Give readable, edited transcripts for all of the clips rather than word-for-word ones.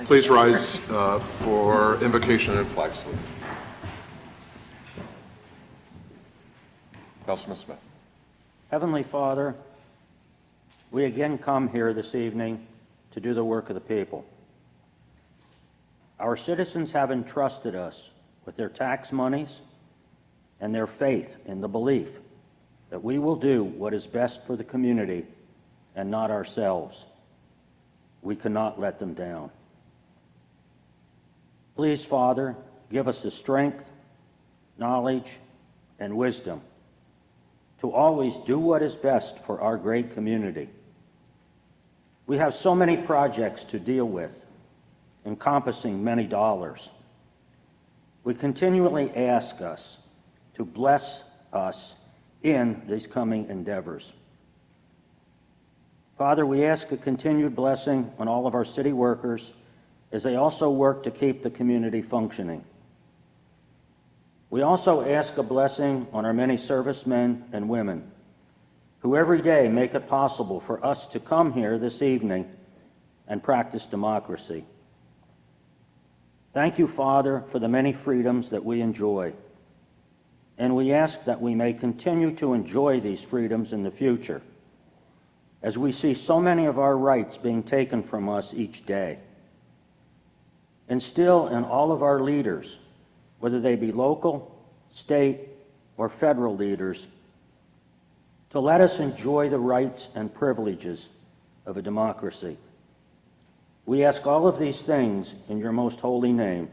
Please rise for invocation and flag salute. Councilman Smith. Heavenly Father, we again come here this evening to do the work of the people. Our citizens have entrusted us with their tax monies and their faith in the belief that we will do what is best for the community and not ourselves. We cannot let them down. Please, Father, give us the strength, knowledge, and wisdom to always do what is best for our great community. We have so many projects to deal with, encompassing many dollars. We continually ask us to bless us in these coming endeavors. Father, we ask a continued blessing on all of our city workers as they also work to keep the community functioning. We also ask a blessing on our many servicemen and women who every day make it possible for us to come here this evening and practice democracy. Thank you, Father, for the many freedoms that we enjoy. And we ask that we may continue to enjoy these freedoms in the future, as we see so many of our rights being taken from us each day. Instill in all of our leaders, whether they be local, state, or federal leaders, to let us enjoy the rights and privileges of a democracy. We ask all of these things in your most holy name.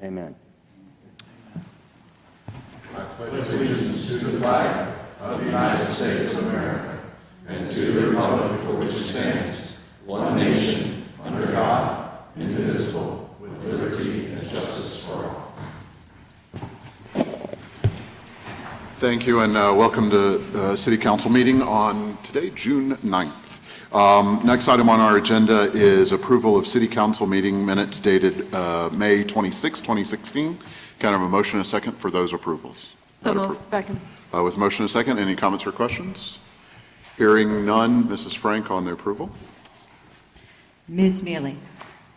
Amen. I pledge allegiance to the flag of the United States of America and to the republic for which it stands, one nation, under God, indivisible, with liberty and justice for all. Thank you, and welcome to City Council meeting on today, June 9th. Next item on our agenda is approval of City Council meeting minutes dated May 26, 2016. Can I have a motion and a second for those approvals? So moved. Second. With motion and a second, any comments or questions? Hearing none, Mrs. Frank on the approval. Ms. Mealy.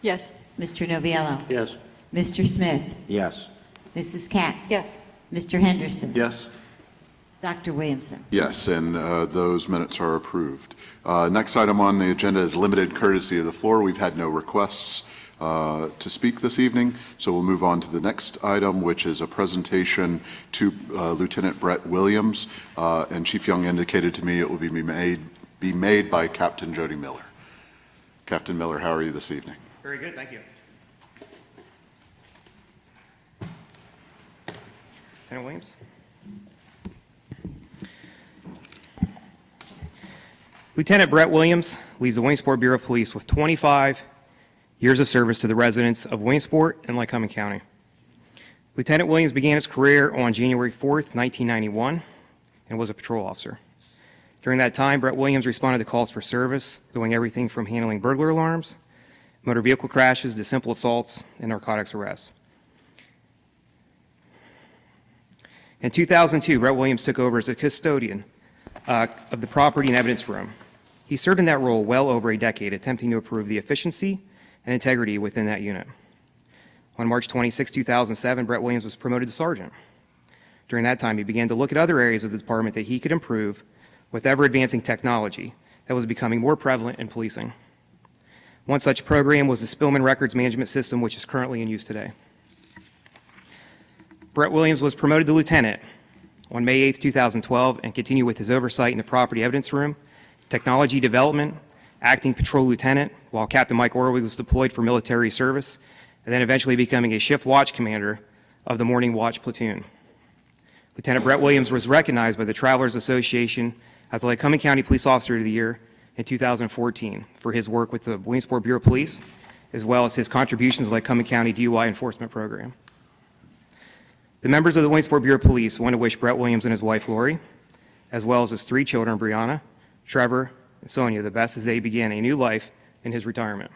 Yes. Mr. Noviello. Yes. Mr. Smith. Yes. Mrs. Katz. Yes. Mr. Henderson. Yes. Dr. Williamson. Yes, and those minutes are approved. Next item on the agenda is limited courtesy of the floor. We've had no requests to speak this evening, so we'll move on to the next item, which is a presentation to Lieutenant Brett Williams, and Chief Young indicated to me it will be made by Captain Jody Miller. Captain Miller, how are you this evening? Very good, thank you. Lieutenant Williams. Lieutenant Brett Williams leads the Williamsport Bureau of Police with 25 years of service to the residents of Williamsport and Lycoming County. Lieutenant Williams began his career on January 4th, 1991, and was a patrol officer. During that time, Brett Williams responded to calls for service, doing everything from handling burglar alarms, motor vehicle crashes, to simple assaults and narcotics arrests. In 2002, Brett Williams took over as a custodian of the property and evidence room. He served in that role well over a decade, attempting to improve the efficiency and integrity within that unit. On March 26, 2007, Brett Williams was promoted to sergeant. During that time, he began to look at other areas of the department that he could improve with ever-advancing technology that was becoming more prevalent in policing. One such program was the Spillman Records Management System, which is currently in use today. Brett Williams was promoted to lieutenant on May 8, 2012, and continued with his oversight in the property evidence room, technology development, acting patrol lieutenant, while Captain Mike Orwig was deployed for military service, and then eventually becoming a shift watch commander of the morning watch platoon. Lieutenant Brett Williams was recognized by the Travelers Association as the Lycoming County Police Officer of the Year in 2014 for his work with the Williamsport Bureau of Police, as well as his contributions to the Lycoming County DUI enforcement program. The members of the Williamsport Bureau of Police want to wish Brett Williams and his wife Lori, as well as his 3 children, Brianna, Trevor, and Sonia, the best as they begin a new life in his retirement.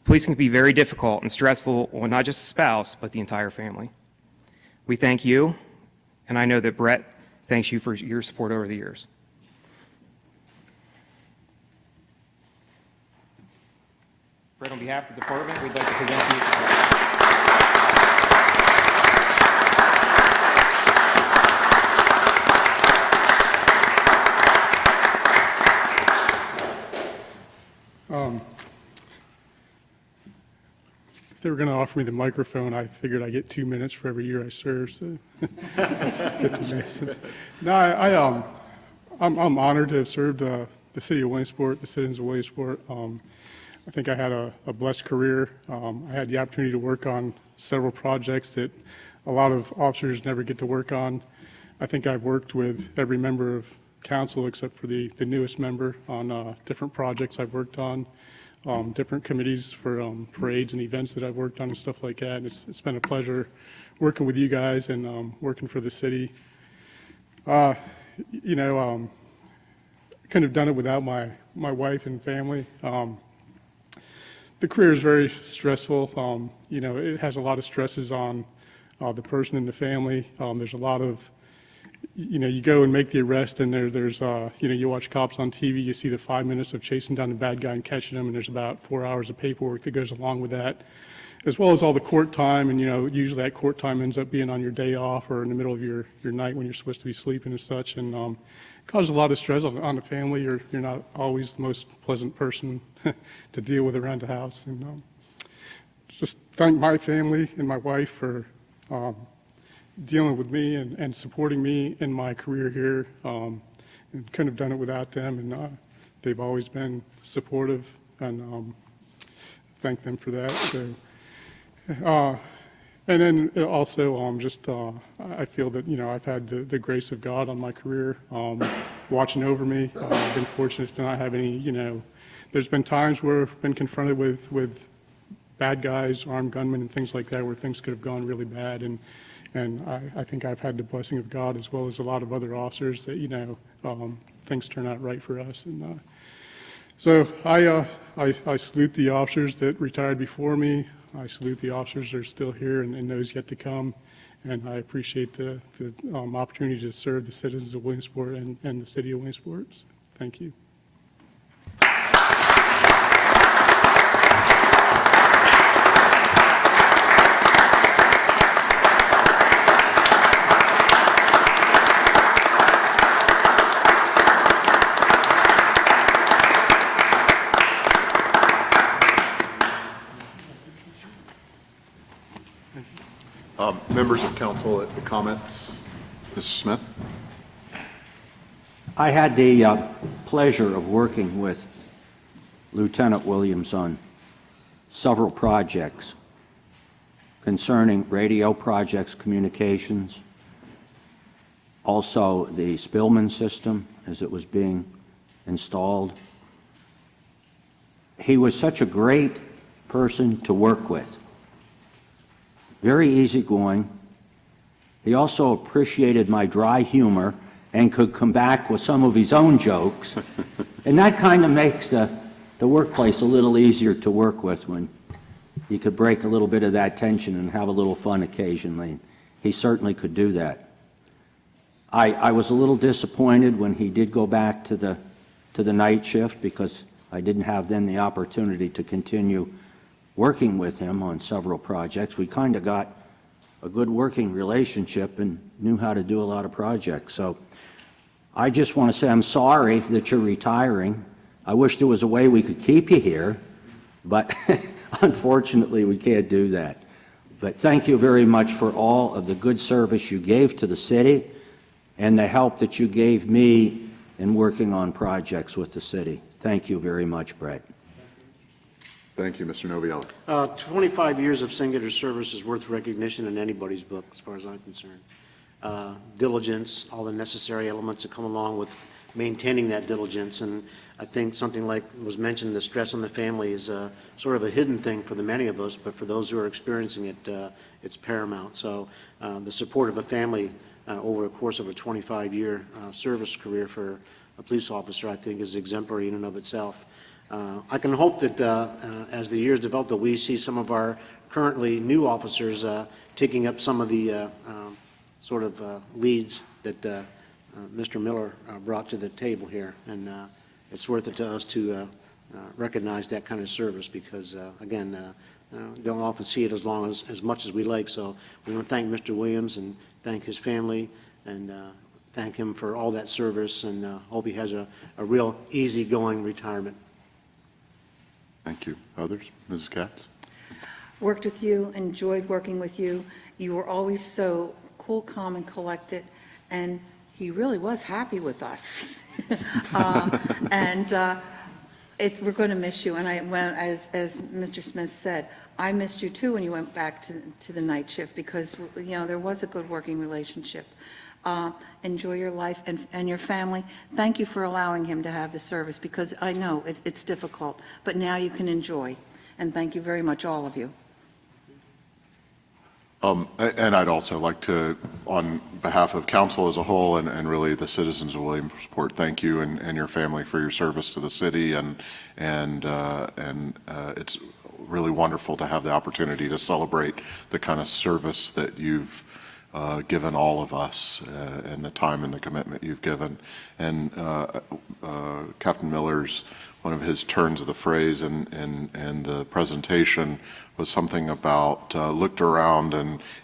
Policing can be very difficult and stressful on not just a spouse, but the entire family. We thank you, and I know that Brett thanks you for your support over the years. Fred, on behalf of the department, we'd like to present you. If they were going to offer me the microphone, I figured I get 2 minutes for every year I serve, so that's good to me. No, I'm honored to have served the city of Williamsport, the citizens of Williamsport. I think I had a blessed career. I had the opportunity to work on several projects that a lot of officers never get to work on. I think I've worked with every member of council except for the newest member on different projects I've worked on, different committees for parades and events that I've worked on and stuff like that. And it's been a pleasure working with you guys and working for the city. I couldn't have done it without my wife and family. The career is very stressful. It has a lot of stresses on the person and the family. There's a lot of, you go and make the arrest, and there's you watch cops on TV, you see the 5 minutes of chasing down the bad guy and catching him, and there's about 4 hours of paperwork that goes along with that, as well as all the court time. And, usually that court time ends up being on your day off or in the middle of your night when you're supposed to be sleeping and such, and causes a lot of stress on the family. You're not always the most pleasant person to deal with around the house. And just thank my family and my wife for dealing with me and supporting me in my career here. And couldn't have done it without them. And they've always been supportive, and thank them for that. So, and then also I feel that, I've had the grace of God on my career watching over me. I've been fortunate to not have any, there's been times where I've been confronted with bad guys, armed gunmen and things like that, where things could have gone really bad. And I think I've had the blessing of God, as well as a lot of other officers, that, things turn out right for us. And so I salute the officers that retired before me. I salute the officers that are still here and those yet to come. And I appreciate the opportunity to serve the citizens of Williamsport and the city of Williamsport. So, thank you. Members of council, comments? Mrs. Smith? I had the pleasure of working with Lieutenant Williams on several projects concerning radio projects, communications, also the Spillman system as it was being installed. He was such a great person to work with. Very easygoing. He also appreciated my dry humor and could come back with some of his own jokes. And that kind of makes the workplace a little easier to work with, when you could break a little bit of that tension and have a little fun occasionally. He certainly could do that. I was a little disappointed when he did go back to the night shift, because I didn't have then the opportunity to continue working with him on several projects. We kind of got a good working relationship and knew how to do a lot of projects. So I just want to say I'm sorry that you're retiring. I wish there was a way we could keep you here, but unfortunately we can't do that. But thank you very much for all of the good service you gave to the city and the help that you gave me in working on projects with the city. Thank you very much, Brett. Thank you, Mr. Noviello. 25 years of singular service is worth recognition in anybody's book, as far as I'm concerned. Diligence, all the necessary elements that come along with maintaining that diligence, and I think something like was mentioned, the stress on the family is sort of a hidden thing for the many of us, but for those who are experiencing it, it's paramount. So the support of a family over the course of a 25-year service career for a police officer, I think, is exemplary in and of itself. I can hope that as the years develop, that we see some of our currently new officers taking up some of the sort of leads that Mr. Miller brought to the table here, and it's worth it to us to recognize that kind of service because, again, don't often see it as much as we like. So we want to thank Mr. Williams and thank his family and thank him for all that service and hope he has a real easygoing retirement. Thank you. Others? Mrs. Katz? Worked with you, enjoyed working with you. You were always so cool, calm, and collected, and he really was happy with us. We're going to miss you, and as Mr. Smith said, I missed you too when you went back to the night shift because, there was a good working relationship. Enjoy your life and your family. Thank you for allowing him to have the service because I know it's difficult, but now you can enjoy. And thank you very much, all of you. And I'd also like to, on behalf of council as a whole and really the citizens of Williamsport, thank you and your family for your service to the city. And it's really wonderful to have the opportunity to celebrate the kind of service that you've given all of us and the time and the commitment you've given. And Captain Miller's, one of his turns of the phrase in the presentation was something about looked around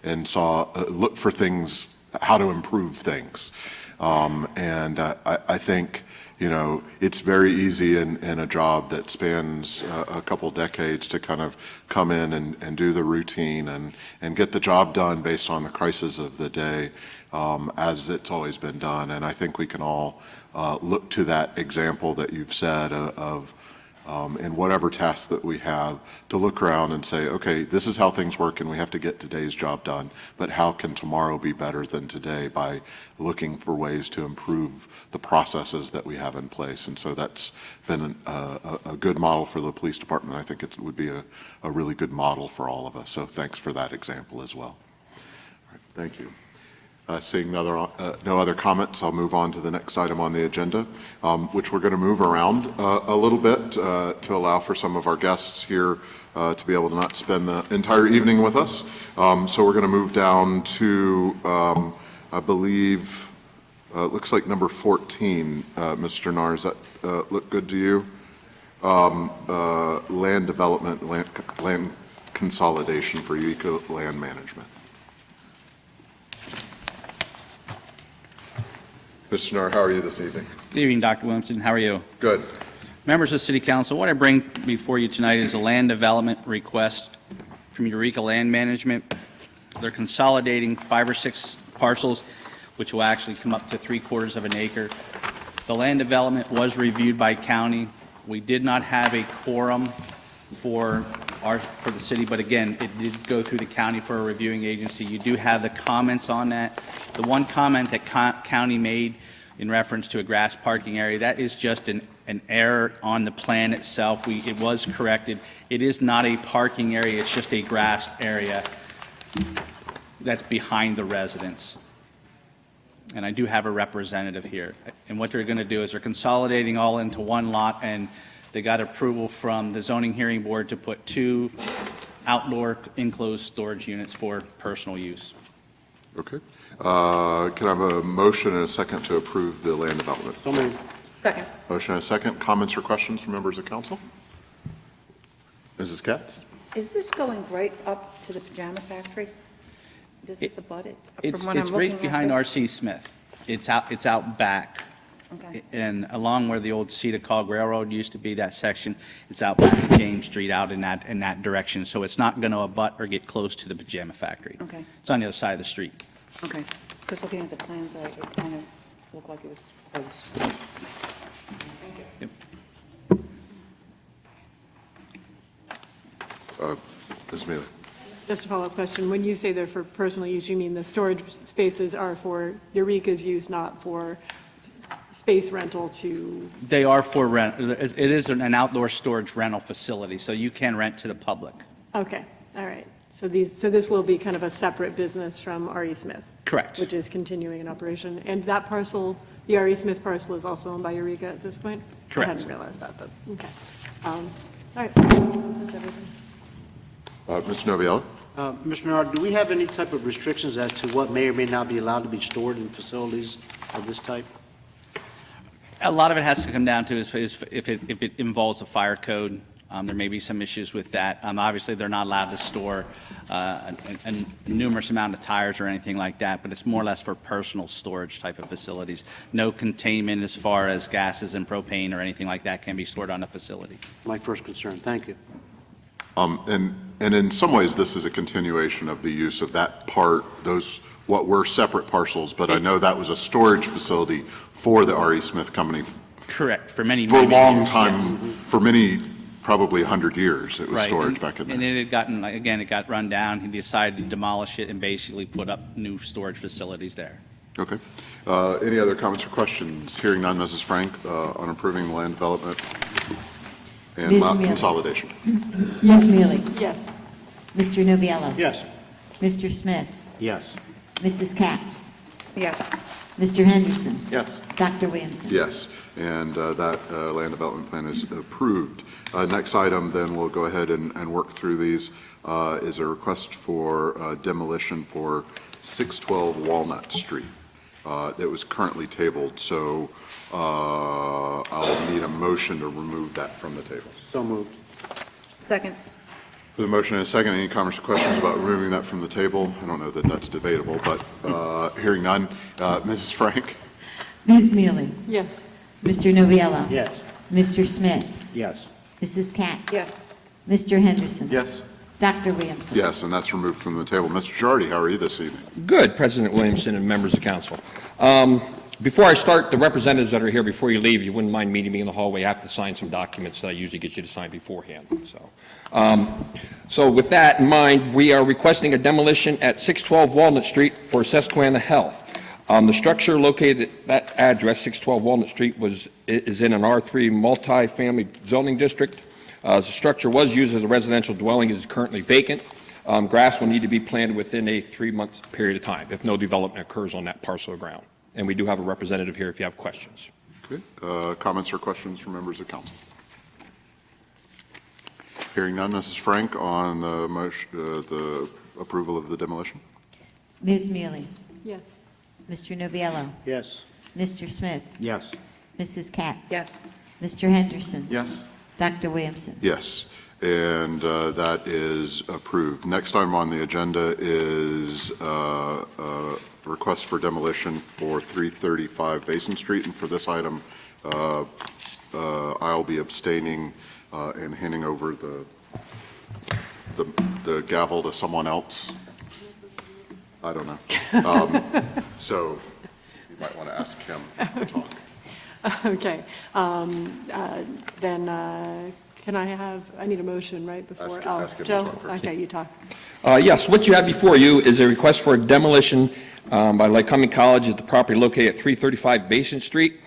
and saw, look for things, how to improve things. I think, it's very easy in a job that spans a couple decades to kind of come in and do the routine and get the job done based on the crisis of the day as it's always been done. And I think we can all look to that example that you've said of in whatever task that we have, to look around and say, okay, this is how things work and we have to get today's job done, but how can tomorrow be better than today by looking for ways to improve the processes that we have in place. And so that's been a good model for the police department. I think it would be a really good model for all of us. So thanks for that example as well. All right, thank you. Seeing no other comments, I'll move on to the next item on the agenda, which we're going to move around a little bit to allow for some of our guests here to be able to not spend the entire evening with us. So we're going to move down to, I believe, looks like number 14, Mr. Nahr. Does that look good to you? Land development, land consolidation for Eureka Land Management. Mr. Nahr, how are you this evening? Good evening, Dr. Williamson. How are you? Good. Members of City Council, what I bring before you tonight is a land development request from Eureka Land Management. They're consolidating 5 or 6 parcels, which will actually come up to 3/4 of an acre. The land development was reviewed by county. We did not have a quorum for the city, but again, it did go through the county for a reviewing agency. You do have the comments on that. The one comment that county made in reference to a grass parking area, that is just an error on the plan itself. It was corrected. It is not a parking area, it's just a grassed area that's behind the residence. And I do have a representative here. And what they're going to do is they're consolidating all into one lot, and they got approval from the zoning hearing board to put 2 outdoor enclosed storage units for personal use. Okay. Can I have a motion and a second to approve the land development? So moved. Second. Motion and a second. Comments or questions from members of council? Mrs. Katz? Is this going right up to the pajama factory? Does this abut it? It's From what I'm looking right at behind this? R.C. Smith. It's out back. Okay. And along where the old Cedar Railroad used to be, that section, it's out back of James Street out in that direction. So it's not going to abut or get close to the pajama factory. Okay. It's on the other side of the street. Okay, because looking at the plans, it kind of looked like it was close. Ms. Mealy? Just a follow-up question. When you say they're for personal use, you mean the storage spaces are for Eureka's use, not for space rental to? They are for rent. It is an outdoor storage rental facility, so you can rent to the public. Okay, all right. So this will be kind of a separate business from R.E. Smith? Correct. Which is continuing in operation. And that parcel, the R.E. Smith parcel, is also owned by Eureka at this point? Correct. I hadn't realized that, but, okay. All right. That's everything. Mr. Noviello? Mr. Nahr, do we have any type of restrictions as to what may or may not be allowed to be stored in facilities of this type? A lot of it has to come down to is if it involves a fire code. There may be some issues with that. Obviously, they're not allowed to store a numerous amount of tires or anything like that, but it's more or less for personal storage type of facilities. No containment as far as gases and propane or anything like that can be stored on a facility. My first concern. Thank you. And in some ways, this is a continuation of the use of that part, those, what were separate parcels, but I know that was a storage facility for the R.E. Smith Company Correct, for many, for a many long years, time, yes. for many, probably 100 years. It was Right, storage and- back in And there. it had gotten, again, it got run down. He decided to demolish it and basically put up new storage facilities there. Okay. Any other comments or questions? Hearing none, Mrs. Frank, on approving the land development and Ms. lot Mealy. consolidation. Ms. Mealy, Yes. Mr. Noviello, Yes. Mr. Smith, Yes. Mrs. Katz, Yes. Mr. Henderson, Yes. Dr. Williamson. Yes, and that land development plan is approved. Next item, then we'll go ahead and work through these, is a request for demolition for 612 Walnut Street that was currently tabled. So I'll need a motion to remove that from the table. So moved. Second. With a motion and a second, any comments or questions about removing that from the table? I don't know that that's debatable, but hearing none. Mrs. Frank? Ms. Mealy, Yes. Mr. Noviello, Yes. Mr. Smith, Yes. Mrs. Katz. Yes. Mr. Henderson. Yes. Dr. Williamson. Yes, and that's removed from the table. Mr. Girardi, how are you this evening? Good, President Williamson and members of council. Before I start, the representatives that are here, before you leave, you wouldn't mind meeting me in the hallway. I have to sign some documents that I usually get you to sign beforehand. So with that in mind, we are requesting a demolition at 612 Walnut Street for Susquehanna Health. The structure located at that address, 612 Walnut Street, is in an R3 multi-family zoning district. The structure was used as a residential dwelling. It is currently vacant. Grass will need to be planted within a 3-month period of time if no development occurs on that parcel of ground. And we do have a representative here if you have questions. Good. Comments or questions from members of council? Hearing none, Mrs. Frank, on the motion, the approval of the demolition? Ms. Mealy, Yes. Mr. Noviello, Yes. Mr. Smith, Yes. Mrs. Katz. Yes. Mr. Henderson. Yes. Dr. Williamson. Yes, and that is approved. Next item on the agenda is request for demolition for 335 Basin Street, and for this item, I'll be abstaining and handing over the gavel to someone else. I don't know. So you might want to ask him to talk. Okay. Then can I need a motion, right, before? Ask him to Joe? talk first. Okay, you talk. Yes, what you have before you is a request for a demolition by Lycoming College at the property located at 335 Basin Street.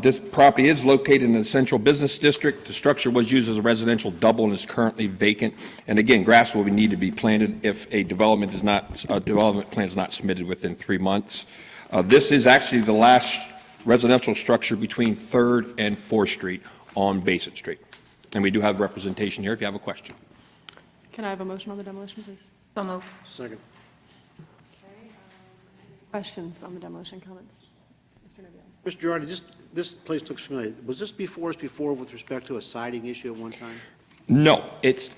This property is located in the central business district. The structure was used as a residential double and is currently vacant. And again, grass will need to be planted if a development plan is not submitted within 3 months. This is actually the last residential structure between 3rd and 4th Street on Basin Street. And we do have representation here if you have a question. Can I have a motion on the demolition, please? So moved. Second. Questions on the demolition, comments? Mr. Noviello. Mr. Girardi, this place looks familiar. Was this before us before with respect to a siding issue at one time? No,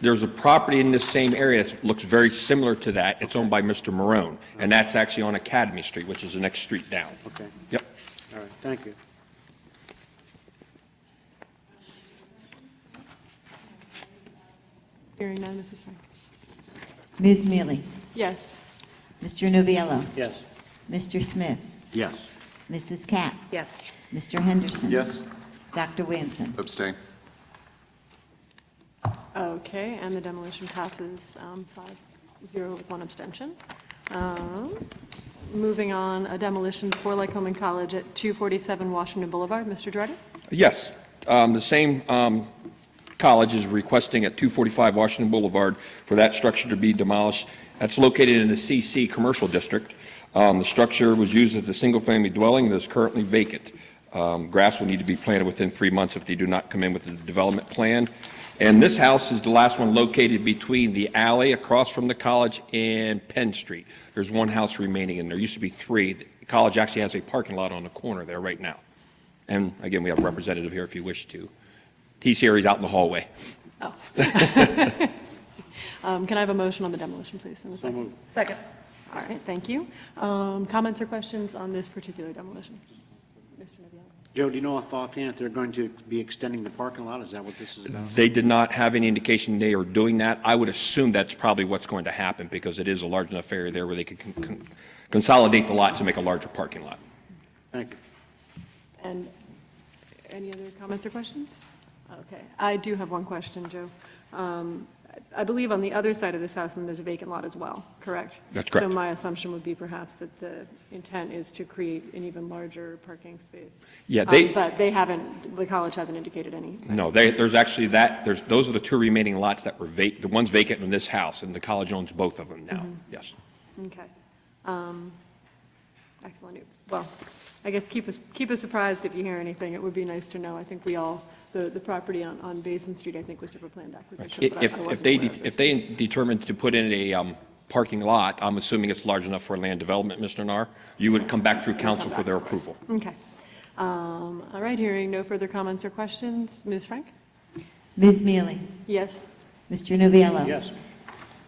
there's a property in this same area that looks very similar to that. It's owned by Mr. Marone, and that's actually on Academy Street, which is the next street down. Okay. Yep. All right. Thank you. Hearing none, Mrs. Frank. Ms. Mealy, Yes. Mr. Noviello, Yes. Mr. Smith, Yes. Mrs. Katz. Yes. Mr. Henderson. Yes. Dr. Williamson. Abstain. Okay, and the demolition passes 5-0 with 1 abstention. Moving on, a demolition for Lycoming College at 247 Washington Boulevard. Mr. Girardi? Yes, the same college is requesting at 245 Washington Boulevard for that structure to be demolished. That's located in the CC Commercial District. The structure was used as a single-family dwelling that is currently vacant. Grass will need to be planted within 3 months if they do not come in with the development plan. And this house is the last one located between the alley across from the college and Penn Street. There's one house remaining, and there used to be 3. The college actually has a parking lot on the corner there right now. And again, we have a representative here if you wish to. He's here, he's out in the hallway. Oh. Can I have a motion on the demolition, please, in a second? Second. All right, thank you. Comments or questions on this particular demolition? Mr. Noviello? Joe, do you know offhand if they're going to be extending the parking lot? Is that what this is about? They did not have any indication they are doing that. I would assume that's probably what's going to happen because it is a large enough area there where they could consolidate the lots and make a larger parking lot. Thank you. And any other comments or questions? Okay, I do have one question, Joe. I believe on the other side of this house, then there's a vacant lot as well, correct? That's correct. So my assumption would be perhaps that the intent is to create an even larger parking space. Yeah, But they haven't, the college hasn't indicated any. No, there's actually those are the two remaining lots that were the one's vacant in this house, and the college owns both of them now, yes. Okay. Excellent. Well, I guess keep us surprised if you hear anything. It would be nice to know. I think we all, the property on Basin Street, I think, was for planned acquisition. but I wasn't aware of this. If they determined to put in a parking lot, I'm assuming it's large enough for land development, Mr. Narr, you would come back through council for their approval. Okay. All right, hearing no further comments or questions. Ms. Frank? Ms. Mealy? Yes. Mr. Noviello? Yes.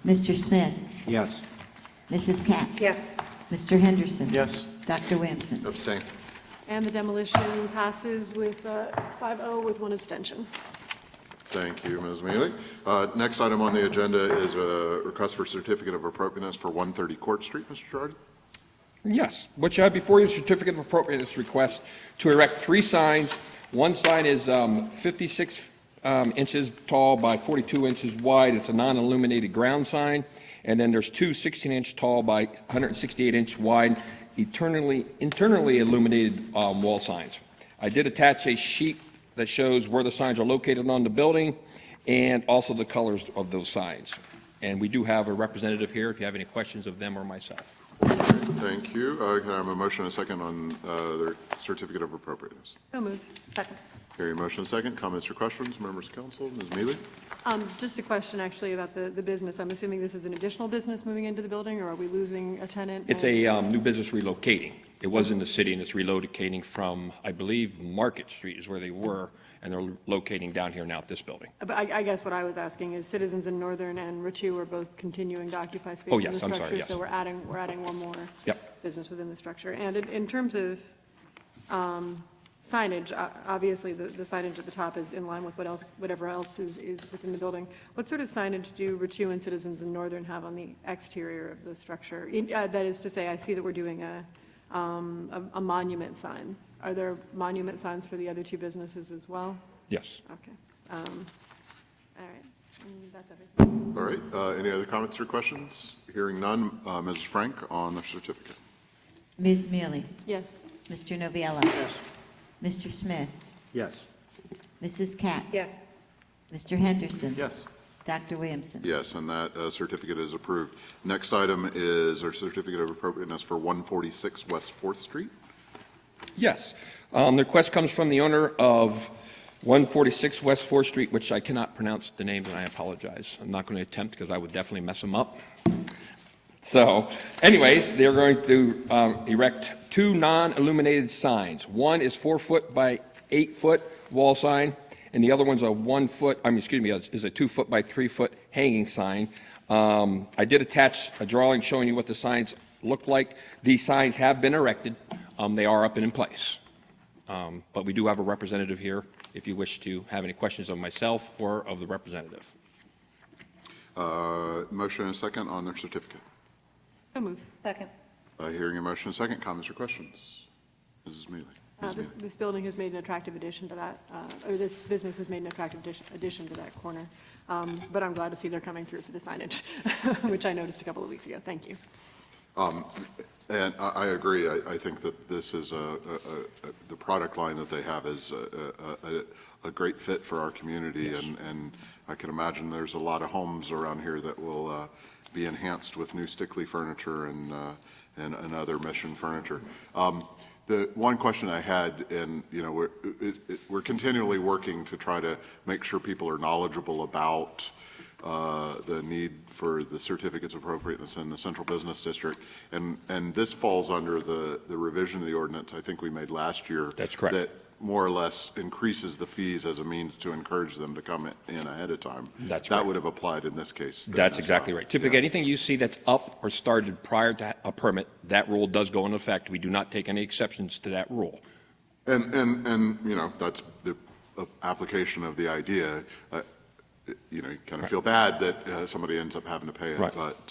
Mr. Smith? Yes. Mrs. Katz? Yes. Mr. Henderson? Yes. Dr. Williamson? Abstain. And the demolition passes with 5-0 with one abstention. Thank you, Ms. Mealy. Next item on the agenda is a request for certificate of appropriateness for 130 Court Street. Mr. Girardi? Yes. What you have before you is a certificate of appropriateness request to erect 3 signs. One sign is 56 inches tall by 42 inches wide. It's a non-illuminated ground sign. And then there's 2 16-inch tall by 168-inch wide internally illuminated wall signs. I did attach a sheet that shows where the signs are located on the building and also the colors of those signs. And we do have a representative here if you have any questions of them or myself. Thank you. Can I have a motion and a second on their certificate of appropriateness? So moved. Second. Hearing motion and second. Comments or questions? Members of council? Ms. Mealy? Just a question actually about the business. I'm assuming this is an additional business moving into the building, or are we losing a tenant? It's a new business relocating. It was in the city and it's relocating from, I believe, Market Street is where they were, and they're locating down here now at this building. But I guess what I was asking is Citizens in Northern and Ritu are both continuing to occupy space Oh, in the yes, I'm structure. sorry, yes. So we're adding one more Yep. business within the structure. And in terms of signage, obviously the signage at the top is in line with whatever else is within the building. What sort of signage do Ritu and Citizens in Northern have on the exterior of the structure? That is to say, I see that we're doing a monument sign. Are there monument signs for the other 2 businesses as well? Yes. Okay. All right. That's everything. All right. Any other comments or questions? Hearing none. Mrs. Frank on the certificate. Ms. Mealy? Yes. Mr. Noviello? Yes. Mr. Smith? Yes. Mrs. Katz? Yes. Mr. Henderson? Yes. Dr. Williamson? Yes, and that certificate is approved. Next item is our certificate of appropriateness for 146 West 4th Street. Yes. The request comes from the owner of 146 West 4th Street, which I cannot pronounce the names, and I apologize. I'm not going to attempt because I would definitely mess them up. So anyways, they're going to erect 2 non-illuminated signs. One is 4 foot by 8 foot wall sign, and the other one's a 1 foot, is a 2 foot by 3 foot hanging sign. I did attach a drawing showing you what the signs look like. These signs have been erected. They are up and in place. But we do have a representative here if you wish to have any questions of myself or of the representative. Motion and a second on their certificate. So moved. Second. Hearing a motion and a second. Comments or questions? Mrs. Mealy. This building has made an attractive addition to that, or this business has made an attractive addition to that corner. But I'm glad to see they're coming through for the signage, which I noticed a couple of weeks ago. Thank you. And I agree. I think that this is the product line that they have is a great fit for our community, and I can imagine there's a lot of homes around here that will be enhanced with new Stickley furniture and other Mission furniture. The one question I had, and we're continually working to try to make sure people are knowledgeable about the need for the certificates of appropriateness in the Central Business District, and this falls under the revision of the ordinance I think we made last year. That's correct. more or less increases the fees as a means to encourage them to come in ahead of time. That's That right. would have applied in this case. then That's as exactly well. right. Typically, anything you see that's up or started prior to a permit, that rule does go into effect. We do not take any exceptions to that rule. And, you know, that's the application of the idea. You know, you kind of feel bad that somebody ends up having to pay it, Right. but.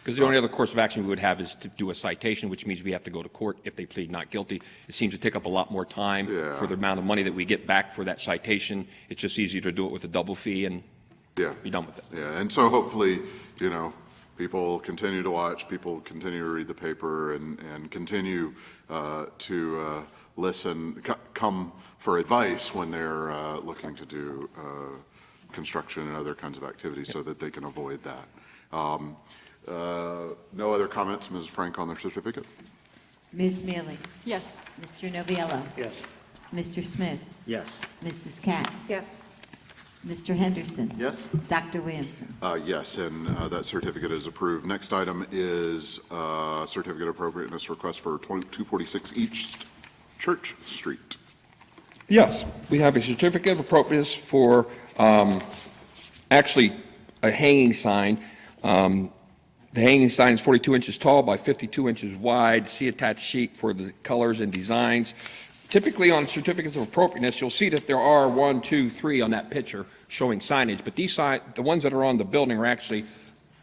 Because the only other course of action we would have is to do a citation, which means we have to go to court if they plead not guilty. It seems to take up a lot more time Yeah. for the amount of money that we get back for that citation. It's just easier to do it with a double fee and Yeah. be done with it. Yeah, and so hopefully, you know, people continue to watch, people continue to read the paper and continue to listen, come for advice when they're looking to do construction and other kinds of activities so that they can avoid that. No other comments, Mrs. Frank, on their certificate? Ms. Mealy, Yes. Mr. Noviello, Yes. Mr. Smith, Yes. Mrs. Katz. Yes. Mr. Henderson. Yes. Dr. Williamson. Yes, and that certificate is approved. Next item is certificate of appropriateness request for 246 East Church Street. Yes, we have a certificate of appropriateness for actually a hanging sign. The hanging sign is 42 inches tall by 52 inches wide. See attached sheet for the colors and designs. Typically on certificates of appropriateness, you'll see that there are 1, 2, 3 on that picture showing signage, but the ones that are on the building are actually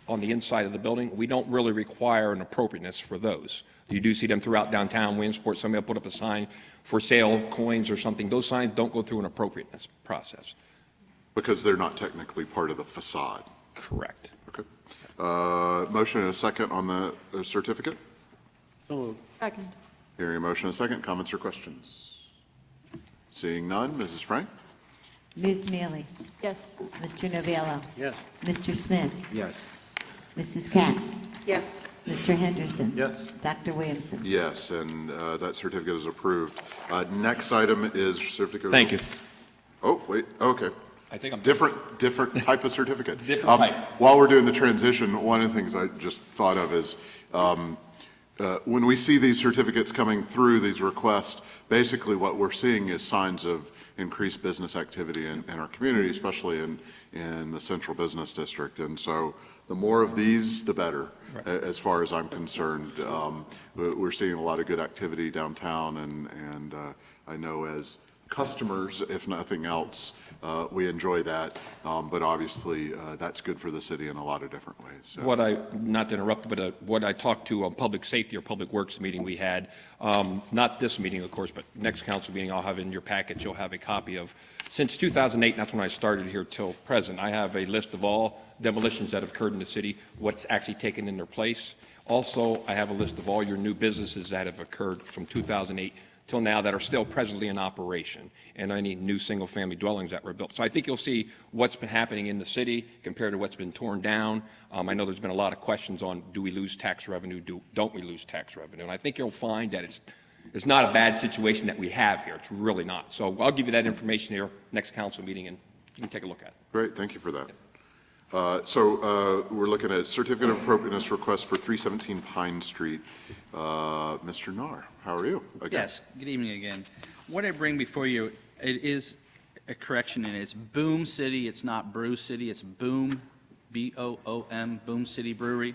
on the inside of the building. We don't really require an appropriateness for those. You do see them throughout downtown Williamsport. Somebody will put up a sign for sale, coins or something. Those signs don't go through an appropriateness process. Because they're not technically part of the facade. Correct. Okay. Motion and a second on the certificate. So moved. Second. Hearing a motion and a second. Comments or questions? Seeing none. Mrs. Frank? Ms. Mealy, Yes. Mr. Noviello, Yes. Mr. Smith, Yes. Mrs. Katz, Yes. Mr. Henderson. Yes. Dr. Williamson. Yes, and that certificate is approved. Next item is certificate. Thank you. Oh, wait, okay. I think I'm Different type of certificate. Different type. While we're doing the transition, one of the things I just thought of is when we see these certificates coming through, these requests, basically what we're seeing is signs of increased business activity in our community, especially in the central business district. And so the more of these, the better, as far as I'm concerned. We're seeing a lot of good activity downtown, and I know as customers, if nothing else, we enjoy that, but obviously that's good for the city in a lot of different ways. So. Not to interrupt, but what I talked to a public safety or public works meeting we had, not this meeting, of course, but next council meeting, I'll have in your package, you'll have a copy of, since 2008, and that's when I started here till present, I have a list of all demolitions that have occurred in the city, what's actually taken in their place. Also, I have a list of all your new businesses that have occurred from 2008 till now that are still presently in operation, and any new single-family dwellings that were built. So I think you'll see what's been happening in the city compared to what's been torn down. I know there's been a lot of questions on, do we lose tax revenue, don't we lose tax revenue? And I think you'll find that it's not a bad situation that we have here. It's really not. So I'll give you that information here next council meeting, and you can take a look at it. Great, thank you for that. We're looking at certificate of appropriateness request for 317 Pine Street. Mr. Narr, how are you? Again. Yes, good evening again. What I bring before you, it is a correction, and it's Boom City, it's not Brew City, it's Boom, B-O-O-M, Boom City Brewery.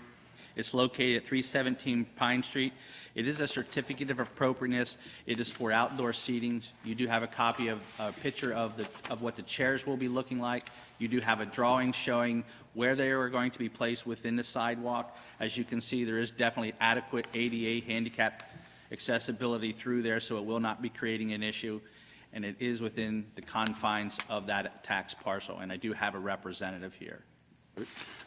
It's located at 317 Pine Street. It is a certificate of appropriateness. It is for outdoor seating. You do have a copy of a picture of what the chairs will be looking like. You do have a drawing showing where they are going to be placed within the sidewalk. As you can see, there is definitely adequate ADA handicap accessibility through there, so it will not be creating an issue. And it is within the confines of that tax parcel, and I do have a representative here.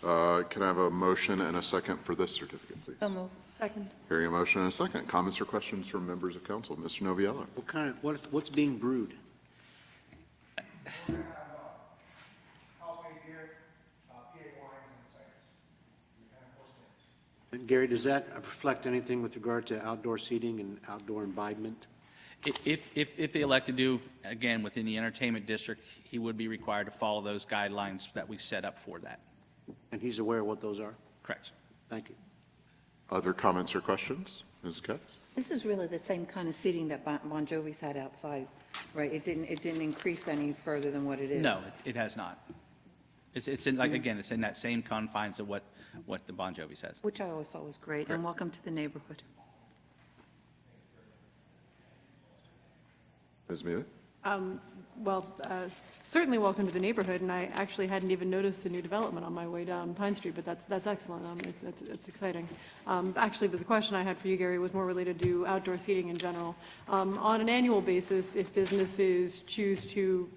Can I have a motion and a second for this certificate, please? So moved. Second. Hearing a motion and a second. Comments or questions from members of council? Mr. Noviello? What's being brewed? And Gary, does that reflect anything with regard to outdoor seating and outdoor imbibement? If they elect to do, again, within the entertainment district, he would be required to follow those guidelines that we set up for that. And he's aware of what those are? Correct. Thank you. Other comments or questions? Ms. Katz? This is really the same kind of seating that Bon Jovi's had outside Right, it didn't increase any further than what it is. No, it has not. It's in, like, again, it's in that same confines of what the Bon Jovi says. Which I always thought was great, and welcome to the neighborhood. Ms. Mealy? Well, certainly welcome to the neighborhood, and I actually hadn't even noticed the new development on my way down Pine Street, but that's excellent. That's exciting. Actually, but the question I had for you, Gary, was more related to outdoor seating in general. On an annual basis, if businesses choose to,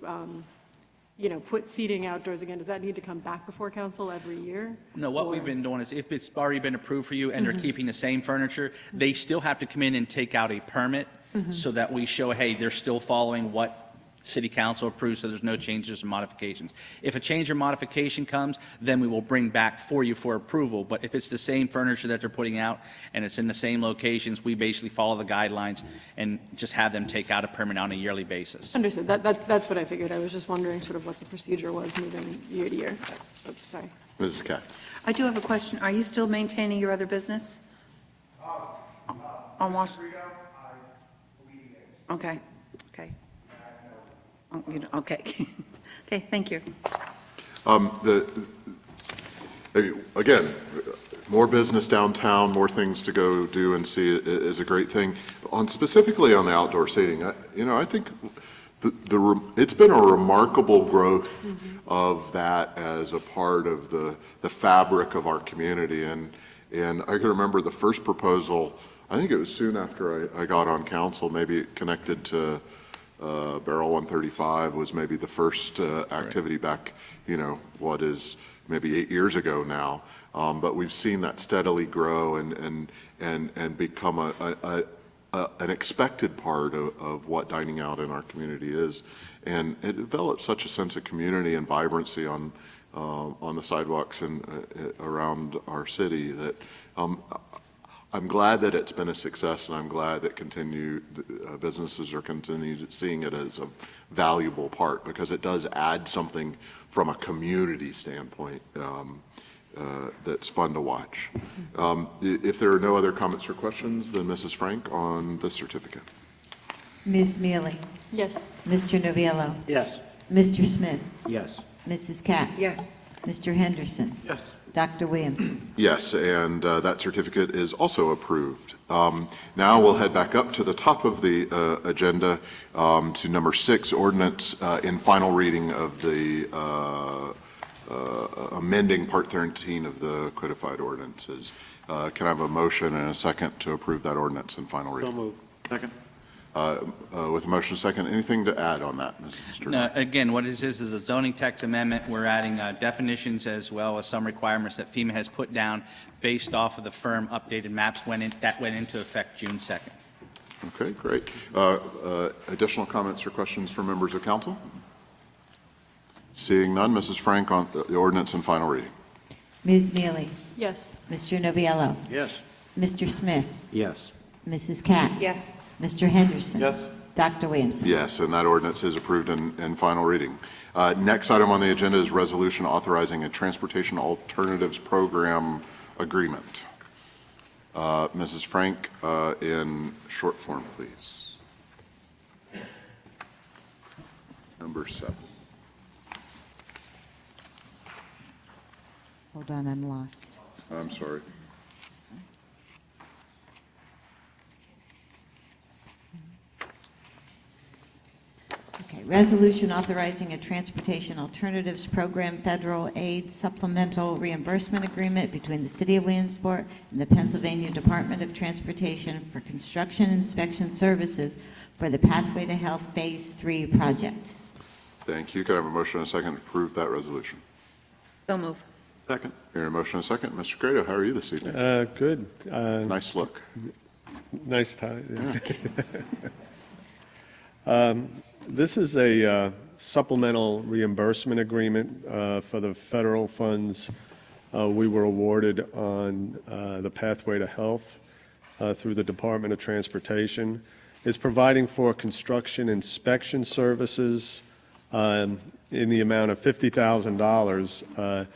put seating outdoors again, does that need to come back before council every year? No, what we've been doing is if it's already been approved for you and they're keeping the same furniture, they still have to come in and take out a permit so that we show, hey, they're still following what city council approves, so there's no changes or modifications. If a change or modification comes, then we will bring back for you for approval. But if it's the same furniture that they're putting out and it's in the same locations, we basically follow the guidelines and just have them take out a permit on a yearly basis. Understood. That's what I figured. I was just wondering sort of what the procedure was moving year to year. Oops, sorry. Mrs. Katz? I do have a question. Are you still maintaining your other business? On Wash? Okay, okay. Oh, okay. Okay, thank you. Again, more business downtown, more things to go do and see is a great thing. Specifically on the outdoor seating, I think it's been a remarkable growth of that as a part of the fabric of our community. And I can remember the first proposal, I think it was soon after I got on council, maybe connected to Barrel 135 was maybe the first activity back, what is maybe 8 years ago now. But we've seen that steadily grow and become an expected part of what dining out in our community is. And it develops such a sense of community and vibrancy on the sidewalks and around our city that I'm glad that it's been a success, and I'm glad that businesses are continuing seeing it as a valuable part, because it does add something from a community standpoint that's fun to watch. If there are no other comments or questions, then Mrs. Frank on the certificate. Ms. Mealy, Yes. Mr. Novello, Yes. Mr. Smith, Yes. Mrs. Katz. Yes. Mr. Henderson. Yes. Dr. Williamson. Yes, and that certificate is also approved. Now we'll head back up to the top of the agenda to number 6, ordinance in final reading of the amending Part 13 of the codified ordinances. Can I have a motion and a second to approve that ordinance in final So reading? moved. Second. With a motion and a second, anything to add on that, Mr. No, again, what it is a zoning text amendment. We're adding definitions as well as some requirements that FEMA has put down based off of the firm updated maps that went into effect June 2nd. Okay, great. Additional comments or questions from members of council? Seeing none, Mrs. Frank on the ordinance in final reading. Ms. Mealy, Yes. Mr. Novello, Yes. Mr. Smith, Yes. Mrs. Katz. Yes. Mr. Henderson. Yes. Dr. Williamson. Yes, and that ordinance is approved in final reading. Next item on the agenda is resolution authorizing a transportation alternatives program agreement. Mrs. Frank, in short form, please. Number 7. Hold on, I'm lost. I'm sorry. Okay, resolution authorizing a transportation alternatives program federal aid supplemental reimbursement agreement between the City of Williamsport and the Pennsylvania Department of Transportation for construction inspection services for the Pathway to Health Phase 3 project. Thank you. Can I have a motion and a second to approve that resolution? So move. Second. Hearing a motion and a second. Mr. Grado, how are you this evening? Good. Nice look. Nice time. Yeah. This is a supplemental reimbursement agreement for the federal funds we were awarded on the Pathway to Health through the Department of Transportation. It's providing for construction inspection services in the amount of $50,000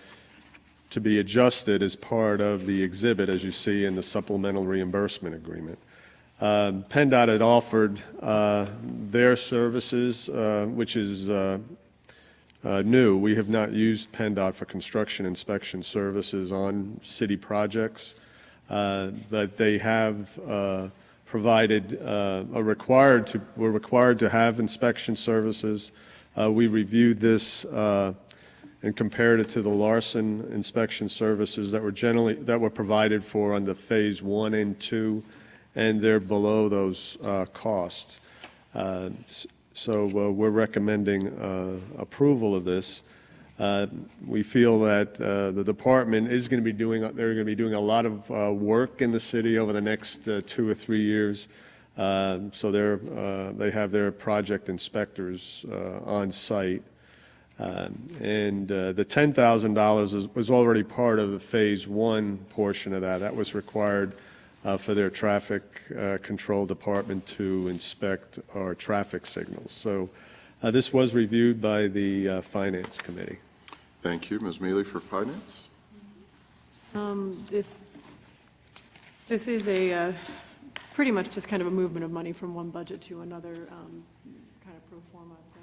to be adjusted as part of the exhibit, as you see in the supplemental reimbursement agreement. PennDOT had offered their services, which is new. We have not used PennDOT for construction inspection services on city projects, but they have provided, we're required to have inspection services. We reviewed this and compared it to the Larson inspection services that were provided for under Phase 1 and 2, and they're below those costs. So we're recommending approval of this. We feel that the department is going to be doing a lot of work in the city over the next 2 or 3 years. So they have their project inspectors on site. And the $10,000 was already part of the Phase 1 portion of that. That was required for their traffic control department to inspect our traffic signals. So this was reviewed by the Finance Committee. Thank you. Ms. Mealy for Finance. This is a pretty much just kind of a movement of money from one budget to another, kind of pro forma thing.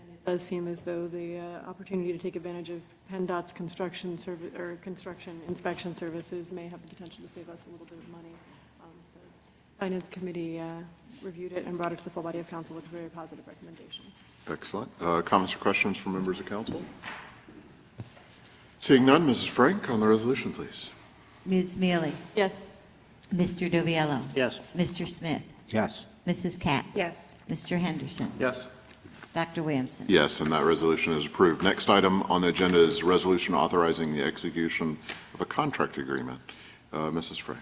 And it does seem as though the opportunity to take advantage of PennDOT's construction inspection services may have the potential to save us a little bit of money. So Finance Committee reviewed it and brought it to the full body of council with a very positive recommendation. Excellent. Comments or questions from members of council? Seeing none, Mrs. Frank, on the resolution, please. Ms. Mealy? Yes. Mr. Doviello? Yes. Mr. Smith? Yes. Mrs. Katz? Yes. Mr. Henderson? Yes. Dr. Williamson? Yes, and that resolution is approved. Next item on the agenda is resolution authorizing the execution of a contract agreement. Mrs. Frank.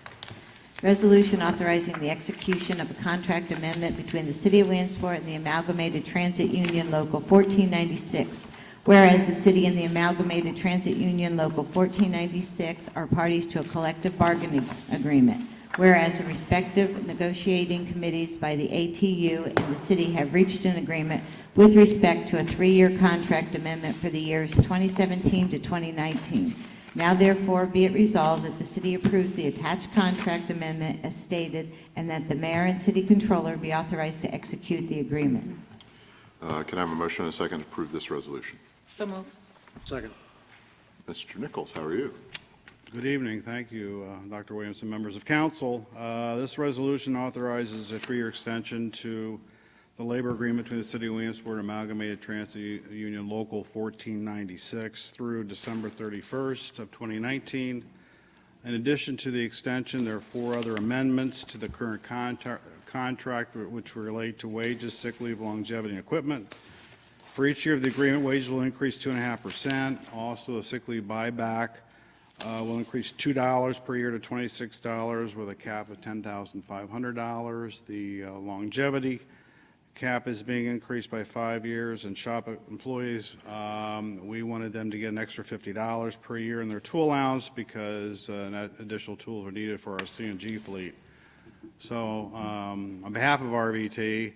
Resolution authorizing the execution of a contract amendment between the City of Williamsport and the Amalgamated Transit Union Local 1496. Whereas the city and the Amalgamated Transit Union Local 1496 are parties to a collective bargaining agreement. Whereas the respective negotiating committees by the ATU and the city have reached an agreement with respect to a 3-year contract amendment for the years 2017 to 2019. Now therefore be it resolved that the city approves the attached contract amendment as stated, and that the mayor and city controller be authorized to execute the agreement. Can I have a motion and a second to approve this resolution? So move. Second. Mr. Nichols, how are you? Good evening. Thank you, Dr. Williamson, members of council. This resolution authorizes a 3-year extension to the labor agreement between the City of Williamsport and Amalgamated Transit Union Local 1496 through December 31st of 2019. In addition to the extension, there are 4 other amendments to the current contract which relate to wages, sick leave, longevity, and equipment. For each year of the agreement, wages will increase 2.5%. Also, the sick leave buyback will increase $2 per year to $26 with a cap of $10,500. The longevity cap is being increased by 5 years, and shop employees, we wanted them to get an extra $50 per year in their tool allowance because additional tools are needed for our CNG fleet. So on behalf of RVT,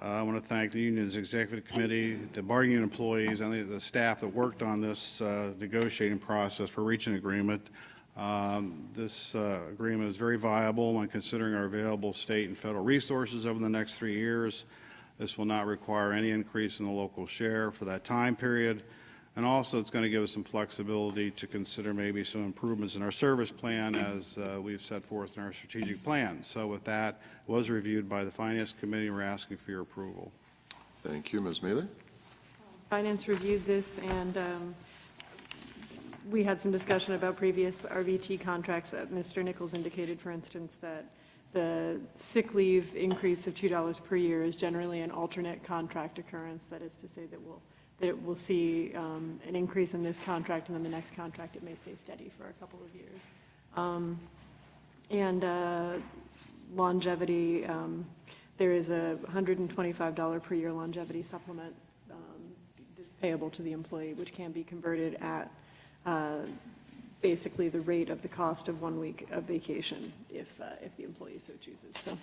I want to thank the union's executive committee, the bargaining employees, and the staff that worked on this negotiating process for reaching an agreement. This agreement is very viable when considering our available state and federal resources over the next 3 years. This will not require any increase in the local share for that time period. And also, it's going to give us some flexibility to consider maybe some improvements in our service plan as we've set forth in our strategic plan. So with that, it was reviewed by the Finance Committee. We're asking for your approval. Thank you. Ms. Mealy? Finance reviewed this, and we had some discussion about previous RVT contracts. Mr. Nichols indicated, for instance, that the sick leave increase of $2 per year is generally an alternate contract occurrence. That is to say that it will see an increase in this contract, and then the next contract it may stay steady for a couple of years. And longevity, there is a $125 per year longevity supplement that's payable to the employee, which can be converted at basically the rate of the cost of 1 week of vacation if the employee so chooses. So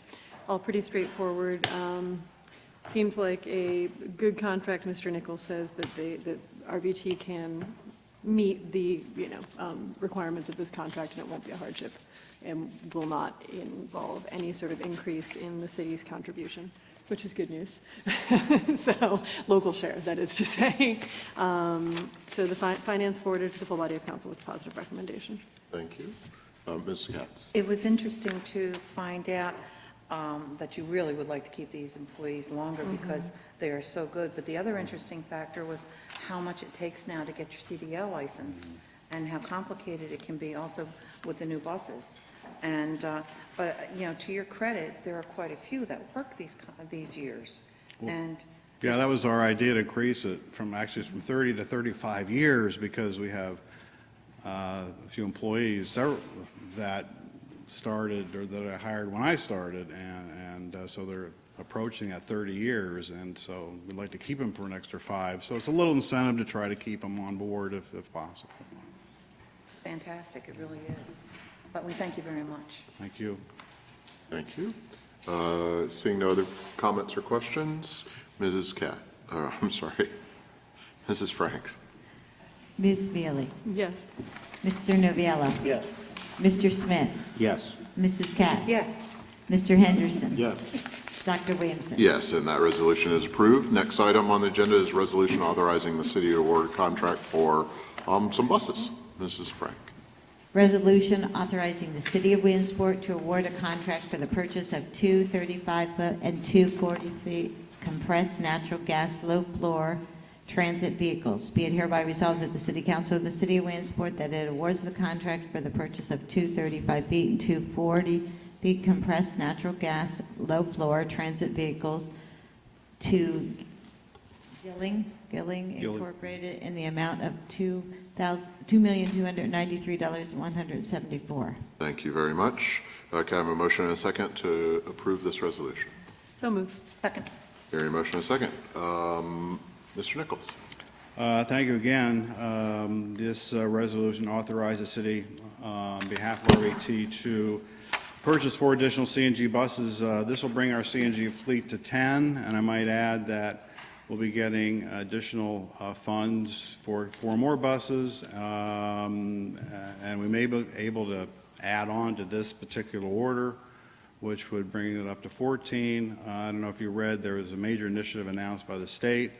all pretty straightforward. Seems like a good contract. Mr. Nichols says that that RVT can meet the, requirements of this contract, and it won't be a hardship, and will not involve any sort of increase in the city's contribution, which is good news. So, local share, that is to say. So the finance forwarded to the full body of council with a positive recommendation. Thank you. Ms. Katz? It was interesting to find out that you really would like to keep these employees longer because they are so good. But the other interesting factor was how much it takes now to get your CDL license and how complicated it can be also with the new buses. And, but, to your credit, there are quite a few that work these years. And Yeah, that was our idea, to increase it from 30 to 35 years, because we have a few employees that started, or that I hired when I started, and so they're approaching at 30 years, and so we'd like to keep them for an extra 5. So it's a little incentive to try to keep them on board if possible. fantastic, it really is. But we thank you very much. Thank you. Thank you. Seeing no other comments or questions, Mrs. Mrs. Franks. Ms. Mealy? Yes. Mr. Noviello? Yes. Mr. Smith? Yes. Mrs. Katz? Yes. Mr. Henderson? Yes. Dr. Williamson? Yes, and that resolution is approved. Next item on the agenda is resolution authorizing the city to award a contract for some buses. Mrs. Frank. Resolution authorizing the City of Williamsport to award a contract for the purchase of 2 35-foot and 2 40-foot compressed natural gas low-floor transit vehicles. Be it hereby resolved that the City Council of the City of Williamsport that it awards the contract for the purchase of 2 35-foot and 2 40-foot compressed natural gas low-floor transit vehicles to Gilling Incorporated in the amount of $2,293,174. Thank you very much. Can I have a motion and a second to approve this resolution? So moved. Second. Hearing a motion and a second. Mr. Nichols. Thank you again. This resolution authorizes the city on behalf of RVT to purchase 4 additional CNG buses. This will bring our CNG fleet to 10, and I might add that we'll be getting additional funds for 4 more buses, and we may be able to add on to this particular order, which would bring it up to 14. I don't know if you read, there was a major initiative announced by the state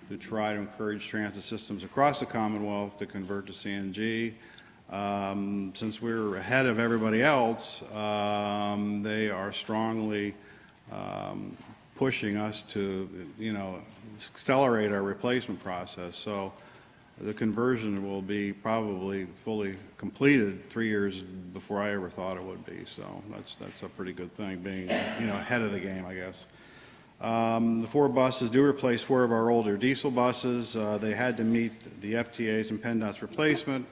to try to encourage transit systems across the Commonwealth to convert to CNG. Since we're ahead of everybody else, they are strongly pushing us to, accelerate our replacement process. So the conversion will be probably fully completed 3 years before I ever thought it would be. So that's a pretty good thing, being, ahead of the game, I guess. The 4 buses do replace 4 of our older diesel buses. They had to meet the FTA's and PennDOT's replacement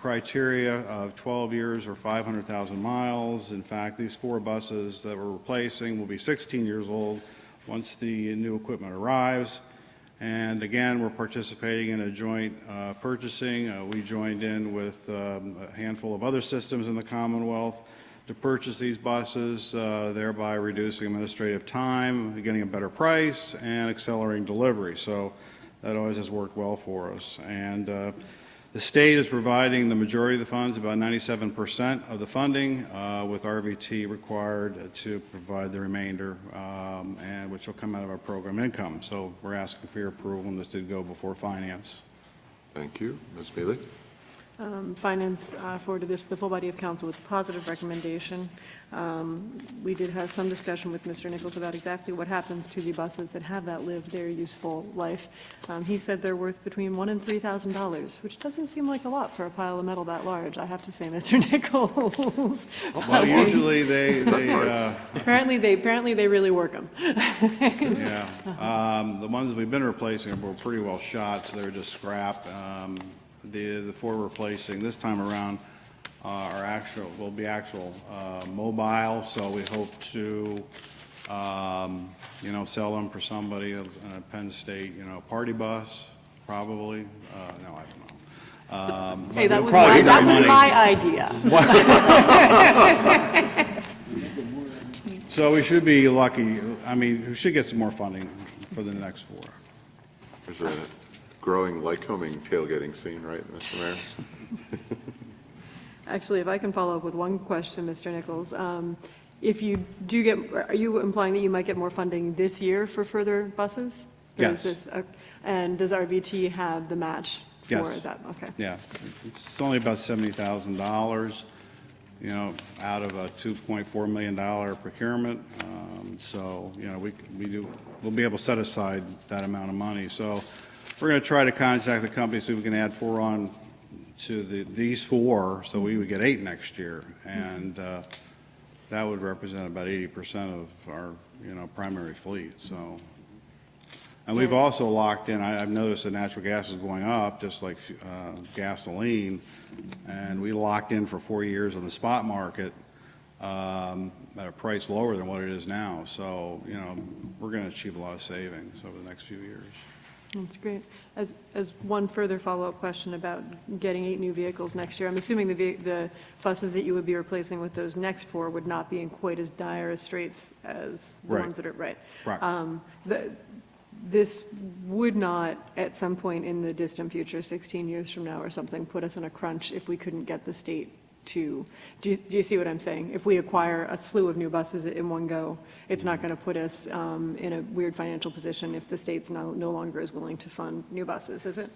criteria of 12 years or 500,000 miles. In fact, these 4 buses that we're replacing will be 16 years old once the new equipment arrives. And again, we're participating in a joint purchasing. We joined in with a handful of other systems in the Commonwealth to purchase these buses, thereby reducing administrative time, getting a better price, and accelerating delivery. So that always has worked well for us. And the state is providing the majority of the funds, about 97% of the funding, with RVT required to provide the remainder, and which will come out of our program income. So we're asking for your approval, and this did go before finance. Thank you. Ms. Bailey. Finance forwarded this to the full body of council with a positive recommendation. We did have some discussion with Mr. Nichols about exactly what happens to the buses that have that lived their useful life. He said they're worth between $1,000 and $3,000, which doesn't seem like a lot for a pile of metal that large, I have to say, Mr. Nichols. Well, usually they Apparently they really work them. yeah. The ones we've been replacing were pretty well shot, so they're just scrap. The 4 replacing this time around will be actual mobile, so we hope to sell them for somebody in a Penn State party bus, probably. No, I don't know. Hey, that was my idea. So we should be lucky. I mean, we should get some more funding for the next 4. There's a growing Lycoming tailgating scene, right, Mr. Mayor? Actually, if I can follow up with one question, Mr. Nichols. If you do get, are you implying that you might get more funding this year for further buses? Or is Yes. this- And does RVT have the match for Yes. that? Okay. Yeah, it's only about $70,000, you know, out of a $2.4 million procurement. So, you know, we'll be able to set aside that amount of money. So we're going to try to contact the company, see if we can add 4 on to these 4, so we would get 8 next year. And that would represent about 80% of our, you know, primary fleet, so. And we've also locked in, I've noticed that natural gas is going up, just like gasoline, and we locked in for 4 years on the spot market at a price lower than what it is now. So, you know, we're going to achieve a lot of savings over the next few years. That's great. As one further follow-up question about getting 8 new vehicles next year, I'm assuming the buses that you would be replacing with those next 4 would not be in quite as dire a straits as the Right. ones that are, right? Right. This would not, at some point in the distant future, 16 years from now or something, put us in a crunch if we couldn't get the state to, do you see what I'm saying? If we acquire a slew of new buses in one go, it's not going to put us in a weird financial position if the state's no longer is willing to fund new buses, is it?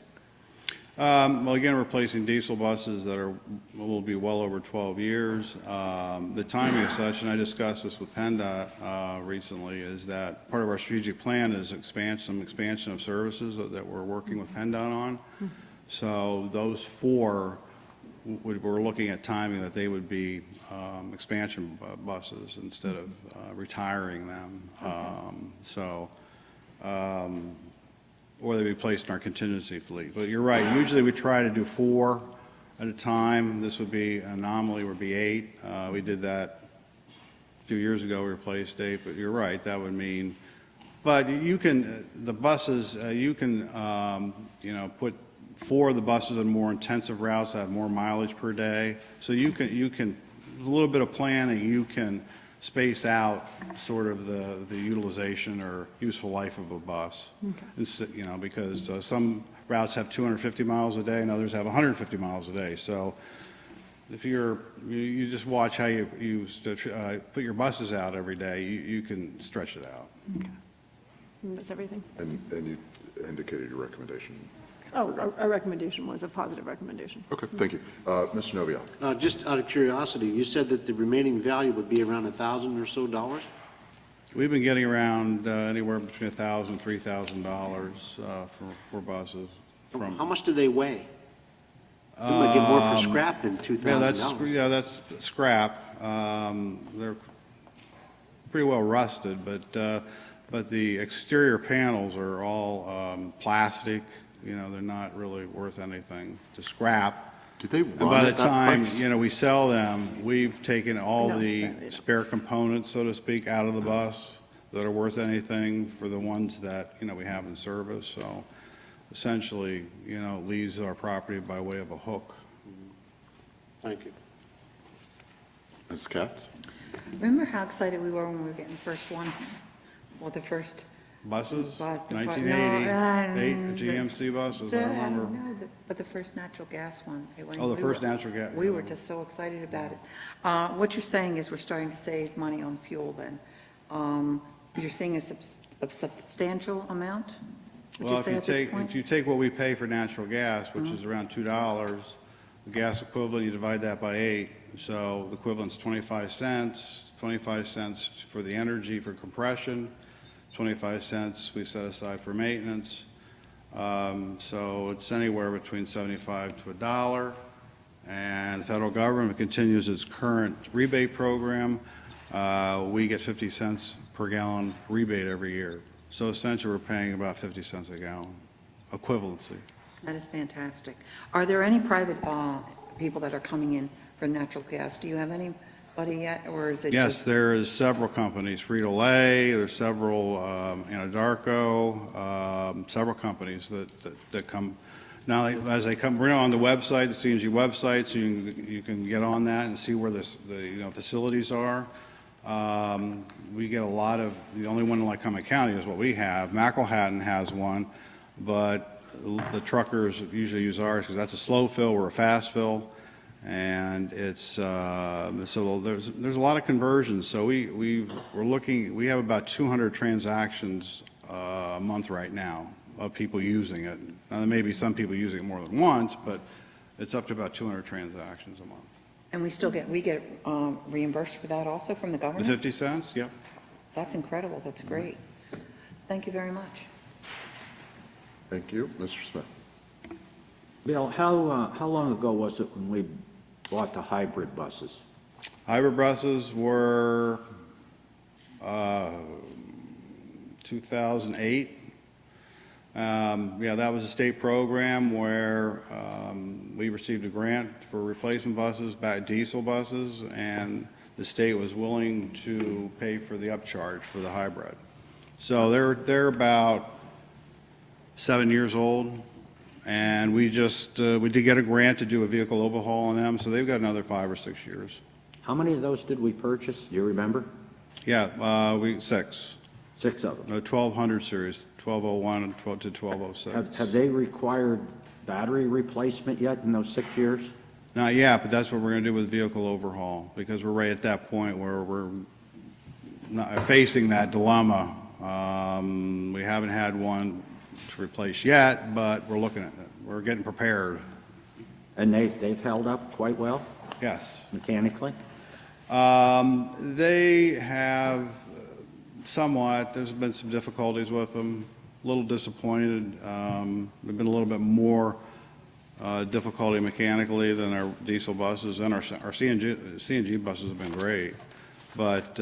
Well, again, replacing diesel buses that will be well over 12 years. The timing is such, and I discussed this with PennDOT recently, is that part of our strategic plan is some expansion of services that we're working with PennDOT on. So those 4, we're looking at timing that they would be expansion buses instead of retiring them. Or they'd be placed in our contingency fleet. But you're right, usually we try to do 4 at a time. This would be, an anomaly would be 8. We did that a few years ago, we replaced 8, but you're right, that would mean, but you can, the buses, you can, you know, put 4 of the buses on more intensive routes that have more mileage per day. So you can, with a little bit of planning, you can space out sort of the utilization or useful life of a bus. Okay. You know, because some routes have 250 miles a day and others have 150 miles a day. So if you just watch how you put your buses out every day, you can stretch it out. Okay. And that's everything? And you indicated your recommendation. Oh, our recommendation was a positive recommendation. Okay, thank you. Mr. Novia. Just out of curiosity, you said that the remaining value would be around $1,000 or so dollars? We've been getting around anywhere between $1,000 and $3,000 for buses. How much do they weigh? We might get more for scrap than $2,000. Yeah, that's scrap. They're pretty well rusted, but the exterior panels are all plastic. You know, they're not really worth anything to scrap. Do they And run by the at that time, price? you know, we sell them, we've taken all No, the they don't. spare components, so to speak, out of the bus that are worth anything for the ones that, you know, we have in service. So essentially, you know, leaves our property by way of a hook. Thank you. Ms. Katz? Remember how excited we were when we were getting the first one? Well, the first. Buses, Bus, the- 1988, no, GMC buses, I remember. But the first natural gas one. Oh, the first natural gas. We were just so excited about it. What you're saying is we're starting to save money on fuel then. You're seeing a substantial amount? Would you Well, say at this if point? you take what we pay for natural gas, which is around $2, the gas equivalent, you divide that by 8, so the equivalent's 25 cents, 25 cents for the energy for compression, 25 cents we set aside for maintenance. So it's anywhere between 75 to $1. And the federal government continues its current rebate program. We get 50 cents per gallon rebate every year. So essentially, we're paying about 50 cents a gallon, equivalency. That is fantastic. Are there any private people that are coming in for natural gas? Do you have anybody yet, or is it Yes, just? there is several companies, Frito-Lay, there's several, Anadarko, several companies that come. Now, as they come, we're on the website, the CNG website, so you can get on that and see where the facilities are. We get a lot of, the only one in Lycoming County is what we have. McElhattan has one, but the truckers usually use ours because that's a slow fill, we're a fast fill. And it's, so there's a lot of conversions. So we have about 200 transactions a month right now of people using it. Now, there may be some people using it more than once, but it's up to about 200 transactions a month. And we get reimbursed for that also from the The government? 50 cents, yep. That's incredible, that's great. Thank you very much. Thank you. Mr. Smith? Bill, how long ago was it when we bought the hybrid buses? Hybrid buses were 2008. Yeah, that was a state program where we received a grant for replacement buses, diesel buses, and the state was willing to pay for the upcharge for the hybrid. So they're about 7 years old, and we did get a grant to do a vehicle overhaul on them, so they've got another 5 or 6 years. How many of those did we purchase? Do you remember? Yeah, six. 6 of them. The 1200 series, 1201 and 12 to 1206. Have they required battery replacement yet in those 6 years? Not yet, but that's what we're going to do with vehicle overhaul, because we're right at that point where we're not facing that dilemma. We haven't had one to replace yet, but we're looking at it. We're getting prepared. And they've held up quite well Yes. mechanically? They have somewhat. There's been some difficulties with them. A little disappointed. There's been a little bit more difficulty mechanically than our diesel buses, and our CNG buses have been great. But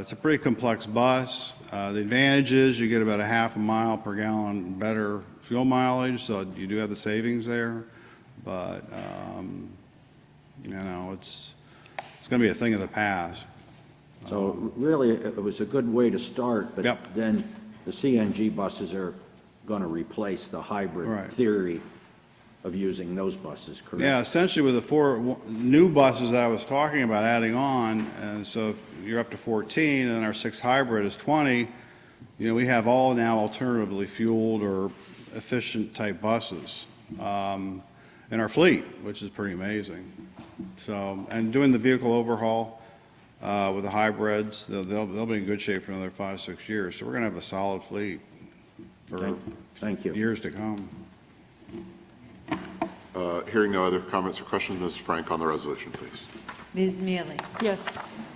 it's a pretty complex bus. The advantage is you get about a half a mile per gallon better fuel mileage, so you do have the savings there. But you know, it's going to be a thing of the past. So really, it was a good way to start, but Yep. then the CNG buses are going to replace the hybrid Right. theory of using those buses, correct? Yeah, essentially with the 4 new buses that I was talking about adding on, and so if you're up to 14, and then our 6 hybrid is 20, you know, we have all now alternatively fueled or efficient type buses in our fleet, which is pretty amazing. So, and doing the vehicle overhaul with the hybrids, they'll be in good shape for another 5, 6 years. So we're going to have a solid fleet for Thank you. years to come. Hearing no other comments or questions, Ms. Frank on the resolution, please. Ms. Mealy? Yes.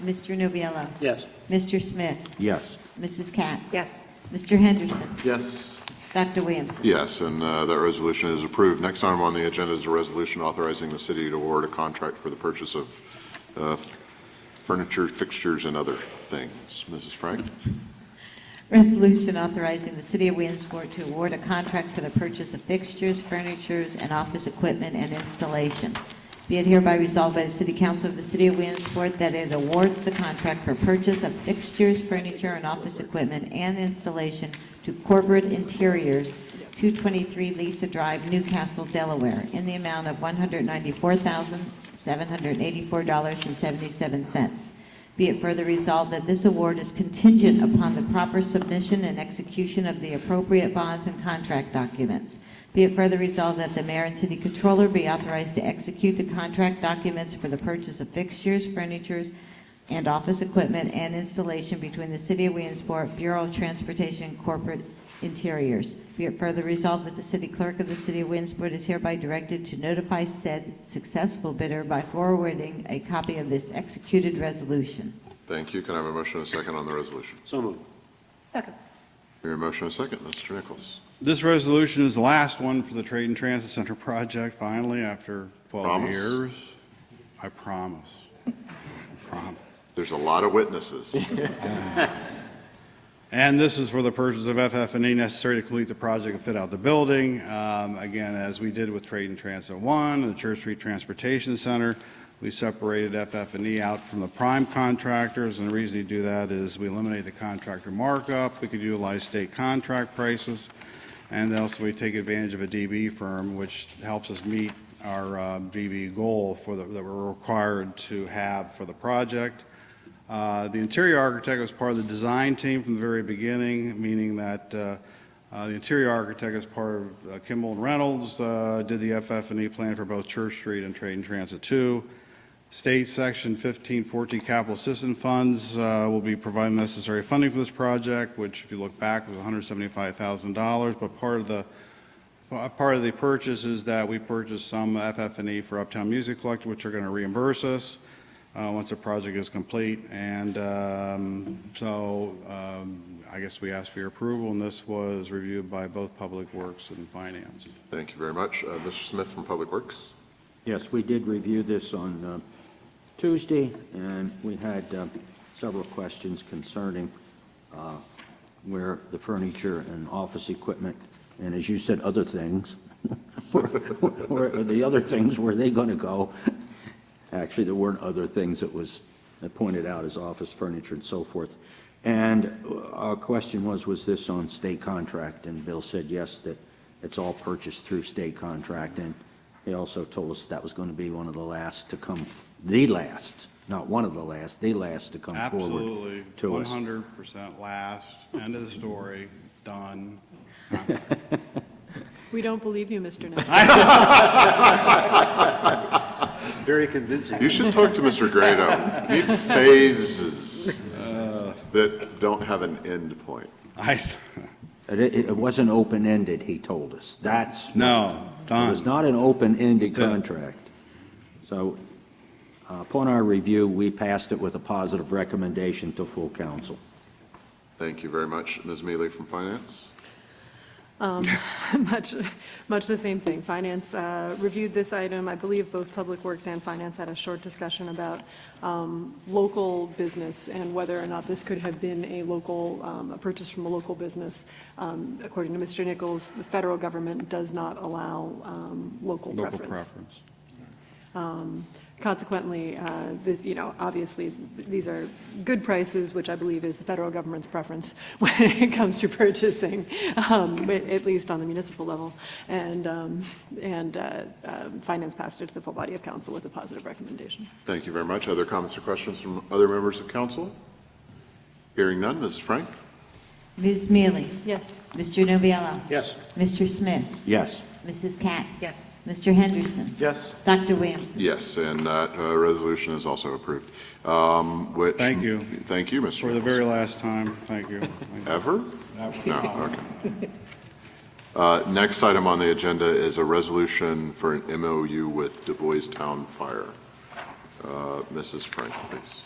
Mr. Nubiallo? Yes. Mr. Smith? Yes. Mrs. Katz? Yes. Mr. Henderson? Yes. Dr. Williamson? Yes, and that resolution is approved. Next item on the agenda is a resolution authorizing the city to award a contract for the purchase of furniture, fixtures, and other things. Mrs. Frank? Resolution authorizing the City of Williamsport to award a contract for the purchase of fixtures, furnitures, and office equipment and installation. Be it hereby resolved by the City Council of the City of Williamsport that it awards the contract for purchase of fixtures, furniture, and office equipment and installation to Corporate Interiors, 223 Lisa Drive, Newcastle, Delaware, in the amount of $194,784.77. Be it further resolved that this award is contingent upon the proper submission and execution of the appropriate bonds and contract documents. Be it further resolved that the mayor and city controller be authorized to execute the contract documents for the purchase of fixtures, furniture, and office equipment and installation between the City of Williamsport, Bureau of Transportation, and Corporate Interiors. Be it further resolved that the city clerk of the City of Williamsport is hereby directed to notify said successful bidder by forwarding a copy of this executed resolution. Thank you. Can I have a motion and a second on the resolution? So moved. Second. Your motion and a second. Mr. Nichols? This resolution is the last one for the Trade and Transit Center project, finally, after 12 Promise? years. I promise. I promise. There's a lot of witnesses. And this is for the purchase of FF&E necessary to complete the project and fit out the building. Again, as we did with Trade and Transit 1, the Church Street Transportation Center, we separated FF&E out from the prime contractors, and the reason you do that is we eliminate the contractor markup, we could utilize state contract prices, and also we take advantage of a DB firm, which helps us meet our DB goal that we're required to have for the project. The interior architect was part of the design team from the very beginning, meaning that The interior architect, as part of Kimball and Reynolds, did the FF&E plan for both Church Street and Trade and Transit 2. State Section 1514 capital assistance funds will be providing necessary funding for this project, which, if you look back, was $175,000. But part of the purchase is that we purchased some FF&E for Uptown Music Collective, which are going to reimburse us once the project is complete. And I guess we asked for your approval, and this was reviewed by both Public Works and Finance. Thank you very much. Mr. Smith from Public Works. Yes, we did review this on Tuesday, and we had several questions concerning where the furniture and office equipment, and as you said, other things, where the other things, where they going to go? Actually, there weren't other things. It was pointed out as office furniture and so forth. And our question was this on state contract? And Bill said yes, that it's all purchased through state contract. And he also told us that was going to be one of the last to come, the last, not one of the last, the last to come forward to us. Absolutely, 100% last, end of the story, done. We don't believe you, Mr. Knight. Very convincing. You should talk to Mr. Grado. He phases that don't have an end point. It wasn't open-ended, he told us. That's No, done. It was not an open-ended That's it. contract. So upon our review, we passed it with a positive recommendation to full council. Thank you very much. Ms. Mealy from Finance. Much the same thing. Finance reviewed this item. I believe both Public Works and Finance had a short discussion about local business and whether or not this could have been a local, a purchase from a local business. According to Mr. Nichols, the federal government does not allow local preference. Consequently, this, obviously, these are good prices, which I believe is the federal government's preference when it comes to purchasing, at least on the municipal level. And Finance passed it to the full body of council with a positive recommendation. Thank you very much. Other comments or questions from other members of council? Hearing none. Mrs. Frank? Ms. Mealy? Yes. Mr. Noviello? Yes. Mr. Smith? Yes. Mrs. Katz? Yes. Mr. Henderson? Yes. Dr. Williamson? Yes, and that resolution is also approved. Thank you. Thank you, Mr. For the Nichols. very last time, thank you. Ever? No, okay. Next item on the agenda is a resolution for an MOU with Du Bois Town Fire. Mrs. Frank, please.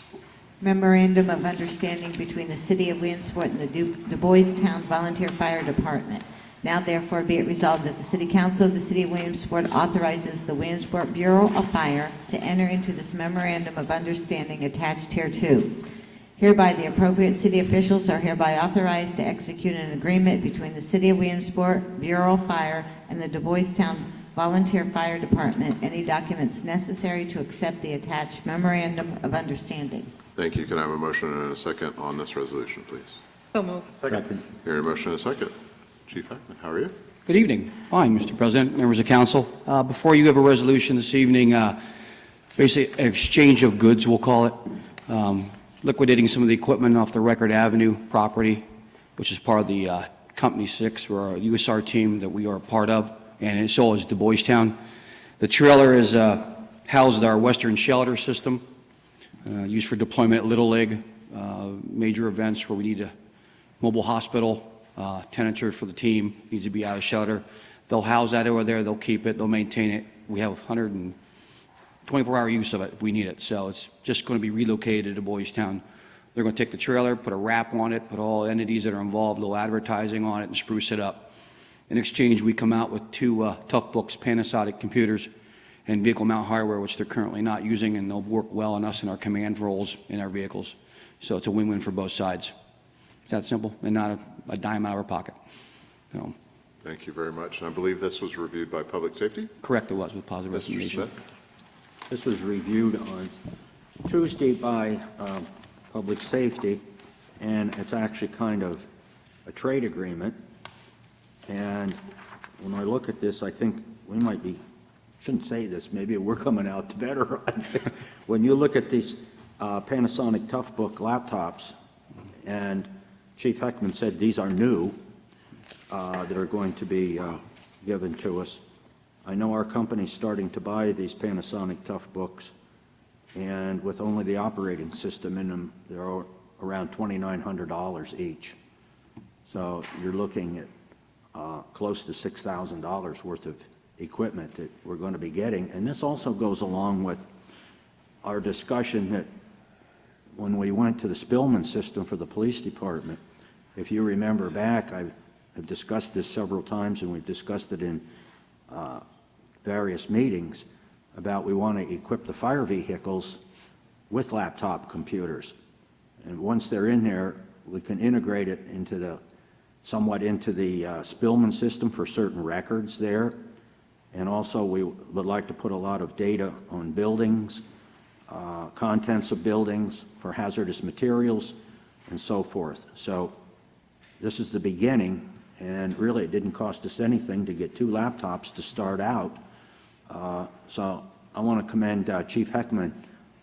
Memorandum of Understanding between the City of Williamsport and the Du Bois Town Volunteer Fire Department. Now therefore be it resolved that the City Council of the City of Williamsport authorizes the Williamsport Bureau of Fire to enter into this Memorandum of Understanding attached hereto. Hereby the appropriate city officials are hereby authorized to execute an agreement between the City of Williamsport, Bureau of Fire, and the Du Bois Town Volunteer Fire Department, any documents necessary to accept the attached Memorandum of Understanding. Thank you. Can I have a motion and a second on this resolution, please? So moved. Second. Hearing a motion and a second. Chief Hackman, how are you? Good evening. Fine, Mr. President, members of council. Before you have a resolution this evening, basically an exchange of goods, we'll call it, liquidating some of the equipment off the Record Avenue property, which is part of the Company 6, or our USR team that we are a part of, and so is Du Bois Town. The trailer is housed our Western Shelter system, used for deployment at Little League, major events where we need a mobile hospital, temperature for the team, needs to be out of shelter. They'll house that over there, they'll keep it, they'll maintain it. We have 24-hour use of it if we need it, so it's just going to be relocated to Du Bois Town. They're going to take the trailer, put a wrap on it, put all entities that are involved, a little advertising on it, and spruce it up. In exchange, we come out with 2 Tough Books Panasonic computers and vehicle mount hardware, which they're currently not using, and they'll work well on us in our command roles in our vehicles. So it's a win-win for both sides. It's that simple, and not a dime out of our pocket. So, Thank you very much. And I believe this was reviewed by Public Safety? correct, it was with positive Mr. recommendation. Smith? This was reviewed on Tuesday by Public Safety, and it's actually kind of a trade agreement. And when I look at this, I think we might be, shouldn't say this, maybe we're coming out better on this. When you look at these Panasonic Toughbook laptops, and Chief Heckman said these are new, that are going to be given to us. I know our company's starting to buy these Panasonic Tough books, and with only the operating system in them, they're around $2,900 each. So you're looking at close to $6,000 worth of equipment that we're going to be getting. And this also goes along with our discussion that when we went to the Spillman system for the police department, if you remember back, I've discussed this several times, and we've discussed it in various meetings, about we want to equip the fire vehicles with laptop computers. And once they're in there, we can integrate it into somewhat into the Spillman system for certain records there. And also we would like to put a lot of data on buildings, contents of buildings for hazardous materials, and so forth. So this is the beginning, and really it didn't cost us anything to get 2 laptops to start out. So I want to commend Chief Heckman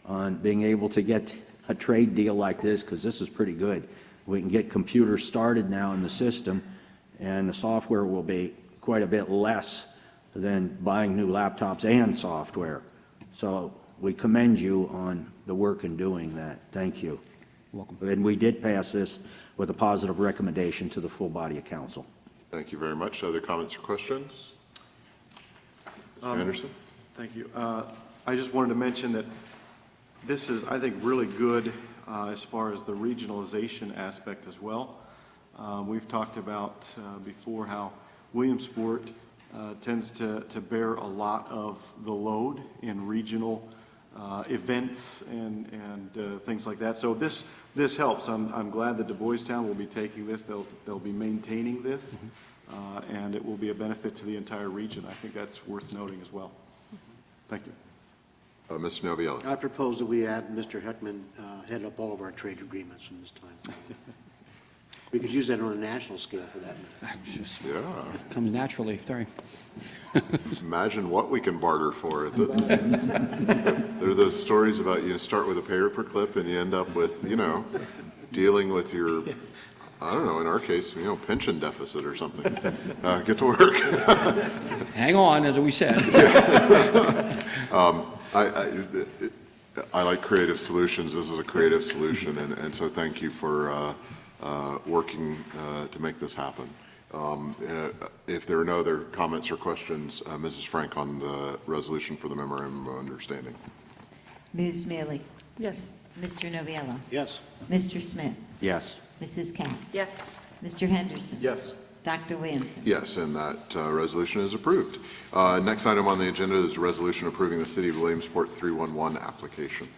on being able to get a trade deal like this, because this is pretty good. We can get computers started now in the system, and the software will be quite a bit less than buying new laptops and software. So we commend you on the work in doing that. Thank you. Welcome. And we did pass this with a positive recommendation to the full body of council. Thank you very much. Other comments or questions? Mr. Anderson? Thank you. I just wanted to mention that this is, I think, really good as far as the regionalization aspect as well. We've talked about before how Williamsport tends to bear a lot of the load in regional events and things like that. So this helps. I'm glad that Du Bois Town will be taking this. They'll be maintaining this, and it will be a benefit to the entire region. I think that's worth noting as well. Thank you. Mr. Noviello. I propose that we add Mr. Heckman head up all of our trade agreements from this time. We could use that on a national scale for that matter. Yeah. Comes naturally, sorry. Just imagine what we can barter for. There are those stories about you start with a paper clip and you end up with, dealing with your, I don't know, in our case, pension deficit or something. Get to work. Hang on, as we said. I like creative solutions. This is a creative solution, and so thank you for working to make this happen. If there are no other comments or questions, Mrs. Frank on the resolution for the memorandum of understanding. Ms. Mealy? Yes. Mr. Noviello? Yes. Mr. Smith? Yes. Mrs. Katz? Yes. Mr. Henderson? Yes. Dr. Williamson? Yes, and that resolution is approved. Next item on the agenda is a resolution approving the City of Williamsport 311 application.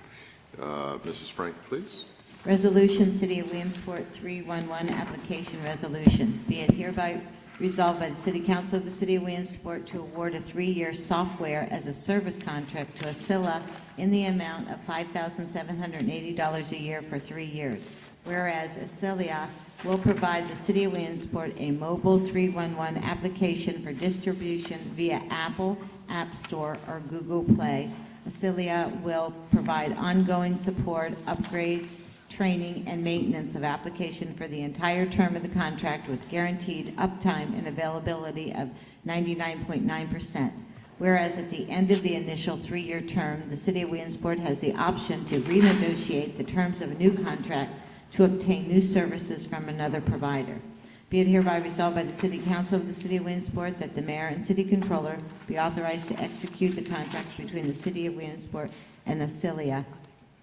Mrs. Frank, please. Resolution, City of Williamsport 311 Application Resolution. Be it hereby resolved by the City Council of the City of Williamsport to award a 3-year software as a service contract to Acela in the amount of $5,780 a year for 3 years. Whereas Acela will provide the City of Williamsport a mobile 311 application for distribution via Apple App Store or Google Play. Acela will provide ongoing support, upgrades, training, and maintenance of application for the entire term of the contract with guaranteed uptime and availability of 99.9%. Whereas at the end of the initial 3-year term, the City of Williamsport has the option to renegotiate the terms of a new contract to obtain new services from another provider. Be it hereby resolved by the City Council of the City of Williamsport that the Mayor and City Controller be authorized to execute the contract between the City of Williamsport and Acela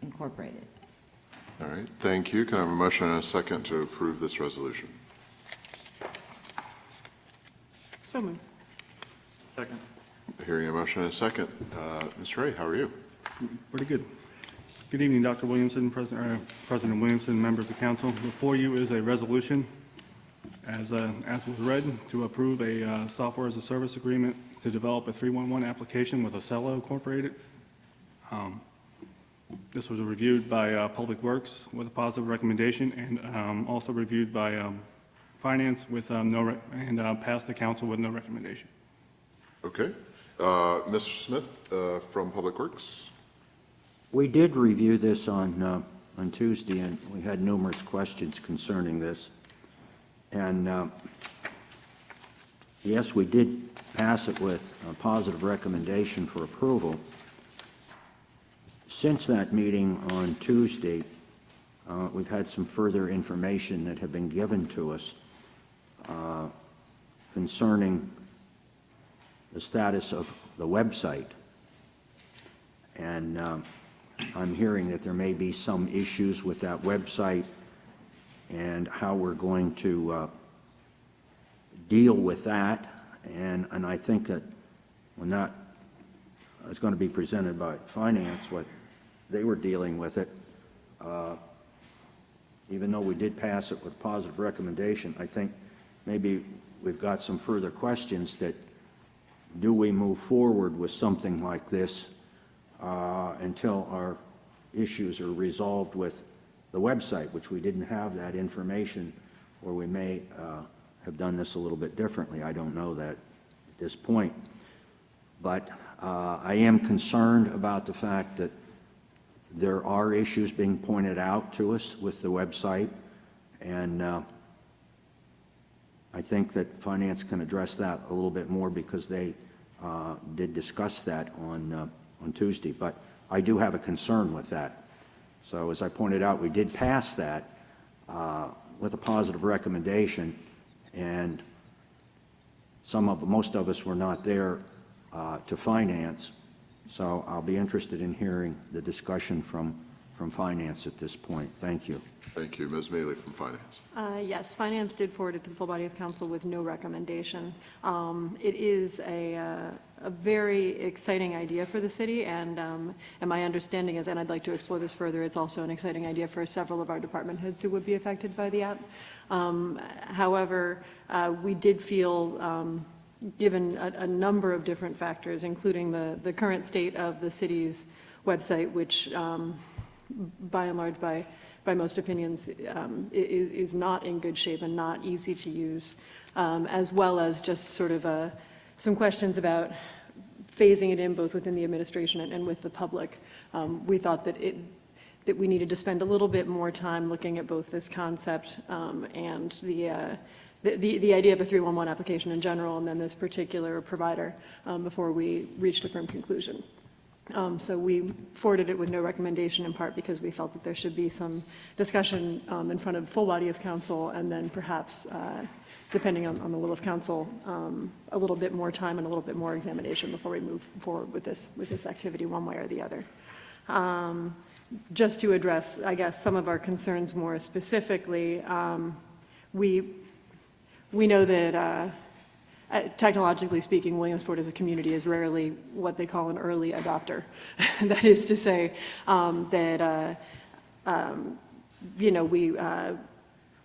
Incorporated. All right, thank you. Can I have a motion and a second to approve this resolution? So moved. Second. Hearing a motion and a second. Ms. Ray, how are you? Pretty good. Good evening, Dr. Williamson, President Williamson, members of council. Before you is a resolution, as was read, to approve a software as a service agreement to develop a 311 application with Acela Incorporated. This was reviewed by Public Works with a positive recommendation, and also reviewed by Finance with and passed the council with no recommendation. Okay. Mr. Smith from Public Works. We did review this on Tuesday, and we had numerous questions concerning this. And Yes, we did pass it with a positive recommendation for approval. Since that meeting on Tuesday, we've had some further information that have been given to us concerning the status of the website. And I'm hearing that there may be some issues with that website and how we're going to deal with that. And I think that when that is going to be presented by finance, what they were dealing with it, even though we did pass it with positive recommendation, I think maybe we've got some further questions that do we move forward with something like this until our issues are resolved with the website, which we didn't have that information, or we may have done this a little bit differently. I don't know that at this point. But I am concerned about the fact that there are issues being pointed out to us with the website, and I think that finance can address that a little bit more because they did discuss that on Tuesday. But I do have a concern with that. So as I pointed out, we did pass that with a positive recommendation, and most of us were not there to finance. So I'll be interested in hearing the discussion from finance at this point. Thank you. Thank you. Ms. Maley from Finance. Yes, Finance did forward it to the full body of council with no recommendation. It is a very exciting idea for the city, and my understanding is, and I'd like to explore this further, it's also an exciting idea for several of our department heads who would be affected by the app. However, we did feel, given a number of different factors, including the current state of the city's website, which by and large, by most opinions, is not in good shape and not easy to use, as well as just sort of some questions about phasing it in both within the administration and with the public. We thought that we needed to spend a little bit more time looking at both this concept and the idea of the 311 application in general, and then this particular provider before we reached a firm conclusion. So we forwarded it with no recommendation, in part because we felt that there should be some discussion in front of the full body of council, and then perhaps, depending on the will of council, a little bit more time and a little bit more examination before we move forward with this activity one way or the other. Just to address, I guess, some of our concerns more specifically, we know that technologically speaking, Williamsport as a community is rarely what they call an early adopter. That is to say that, you know,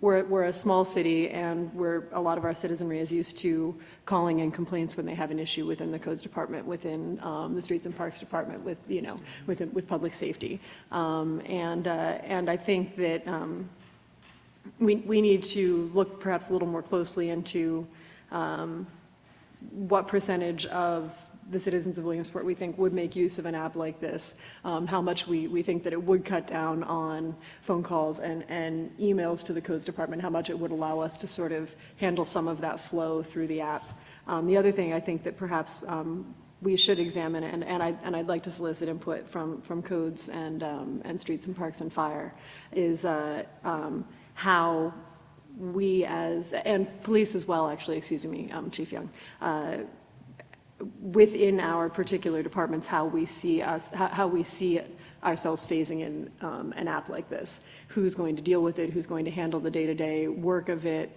we're a small city, and a lot of our citizenry is used to calling in complaints when they have an issue within the codes department, within the streets and parks department, with public safety, and I think that we need to look perhaps a little more closely into what percentage of the citizens of Williamsport we think would make use of an app like this, how much we think that it would cut down on phone calls and emails to the codes department, how much it would allow us to sort of handle some of that flow through the app. The other thing I think that perhaps we should examine, and I'd like to solicit input from codes and streets and parks and fire, is how we and police as well, actually, excuse me, Chief Young, within our particular departments, how we see ourselves phasing in an app like this. Who's going to deal with it, who's going to handle the day-to-day work of it,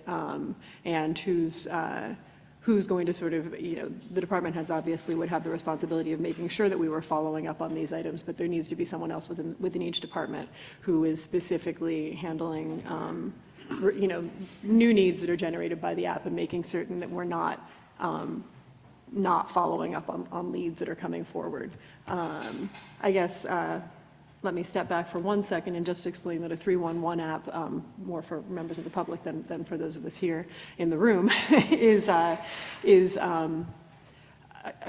and who's going to sort of, the department heads obviously would have the responsibility of making sure that we were following up on these items, but there needs to be someone else within each department who is specifically handling new needs that are generated by the app and making certain that we're not following up on leads that are coming forward. I guess, let me step back for 1 second and just explain that a 311 app, more for members of the public than for those of us here in the room, is a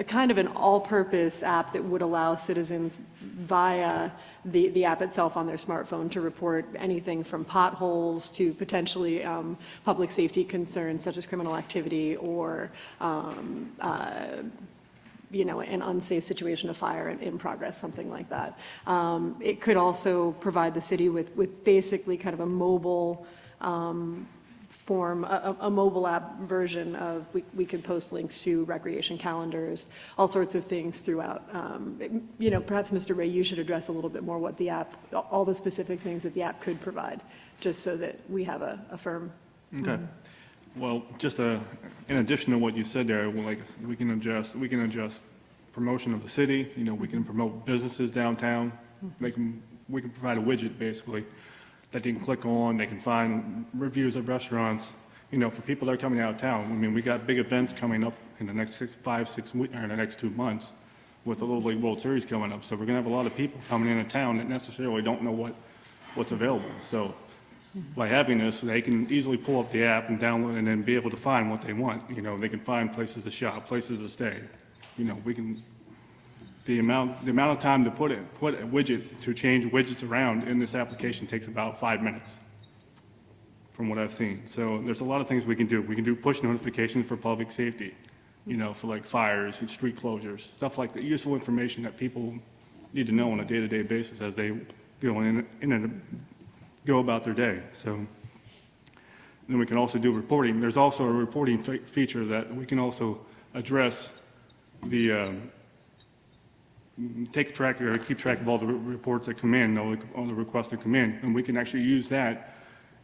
kind of an all-purpose app that would allow citizens via the app itself on their smartphone to report anything from potholes to potentially public safety concerns such as criminal activity or an unsafe situation of fire in progress, something like that. It could also provide the city with basically kind of a mobile form, a mobile app version of, we could post links to recreation calendars, all sorts of things throughout. Perhaps, Mr. Ray, you should address a little bit more what the app, all the specific things that the app could provide, just so that we have a firm. Okay. Well, just in addition to what you said there, we can adjust promotion of the city. We can promote businesses downtown. We can provide a widget basically that they can click on. They can find reviews of restaurants. For people that are coming out of town. We got big events coming up in the next 5-6 weeks, or in the next 2 months, with the Little League World Series coming up. So we're gonna have a lot of people coming into town that necessarily don't know what's available. So by having this, they can easily pull up the app and download and then be able to find what they want. They can find places to shop, places to stay. The amount of time to put a widget, to change widgets around in this application takes about 5 minutes, from what I've seen. So there's a lot of things we can do. We can do push notifications for public safety, for like fires and street closures, stuff like that, useful information that people need to know on a day-to-day basis as they go in and go about their day. So then we can also do reporting. There's also a reporting feature that we can also address the keep track of all the reports that come in, all the requests that come in, and we can actually use that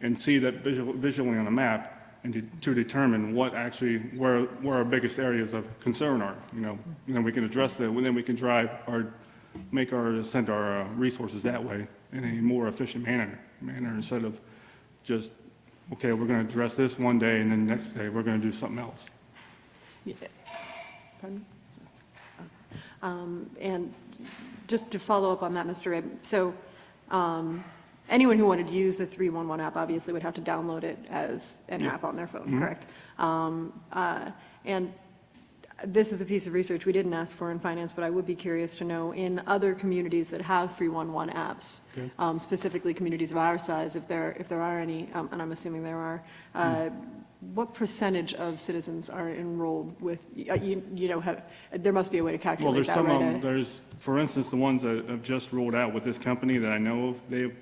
and see that visually on the map and to determine what actually where our biggest areas of concern are. And then we can address that. And then we can send our resources that way in a more efficient manner instead of just, okay, we're going to address this one day and then the next day we're going to do something else. Yeah. Pardon? And just to follow up on that, Mr. Ray, so anyone who wanted to use the 311 app obviously would have to download it as an app on their phone, correct? And this is a piece of research we didn't ask for in finance, but I would be curious to know, in other communities that have 311 apps, specifically communities of our size, if there are any, and I'm assuming there are, what percentage of citizens are enrolled with, there must be a way to calculate that, right? Well, there's, for instance, the ones that have just rolled out with this company that I know of, they're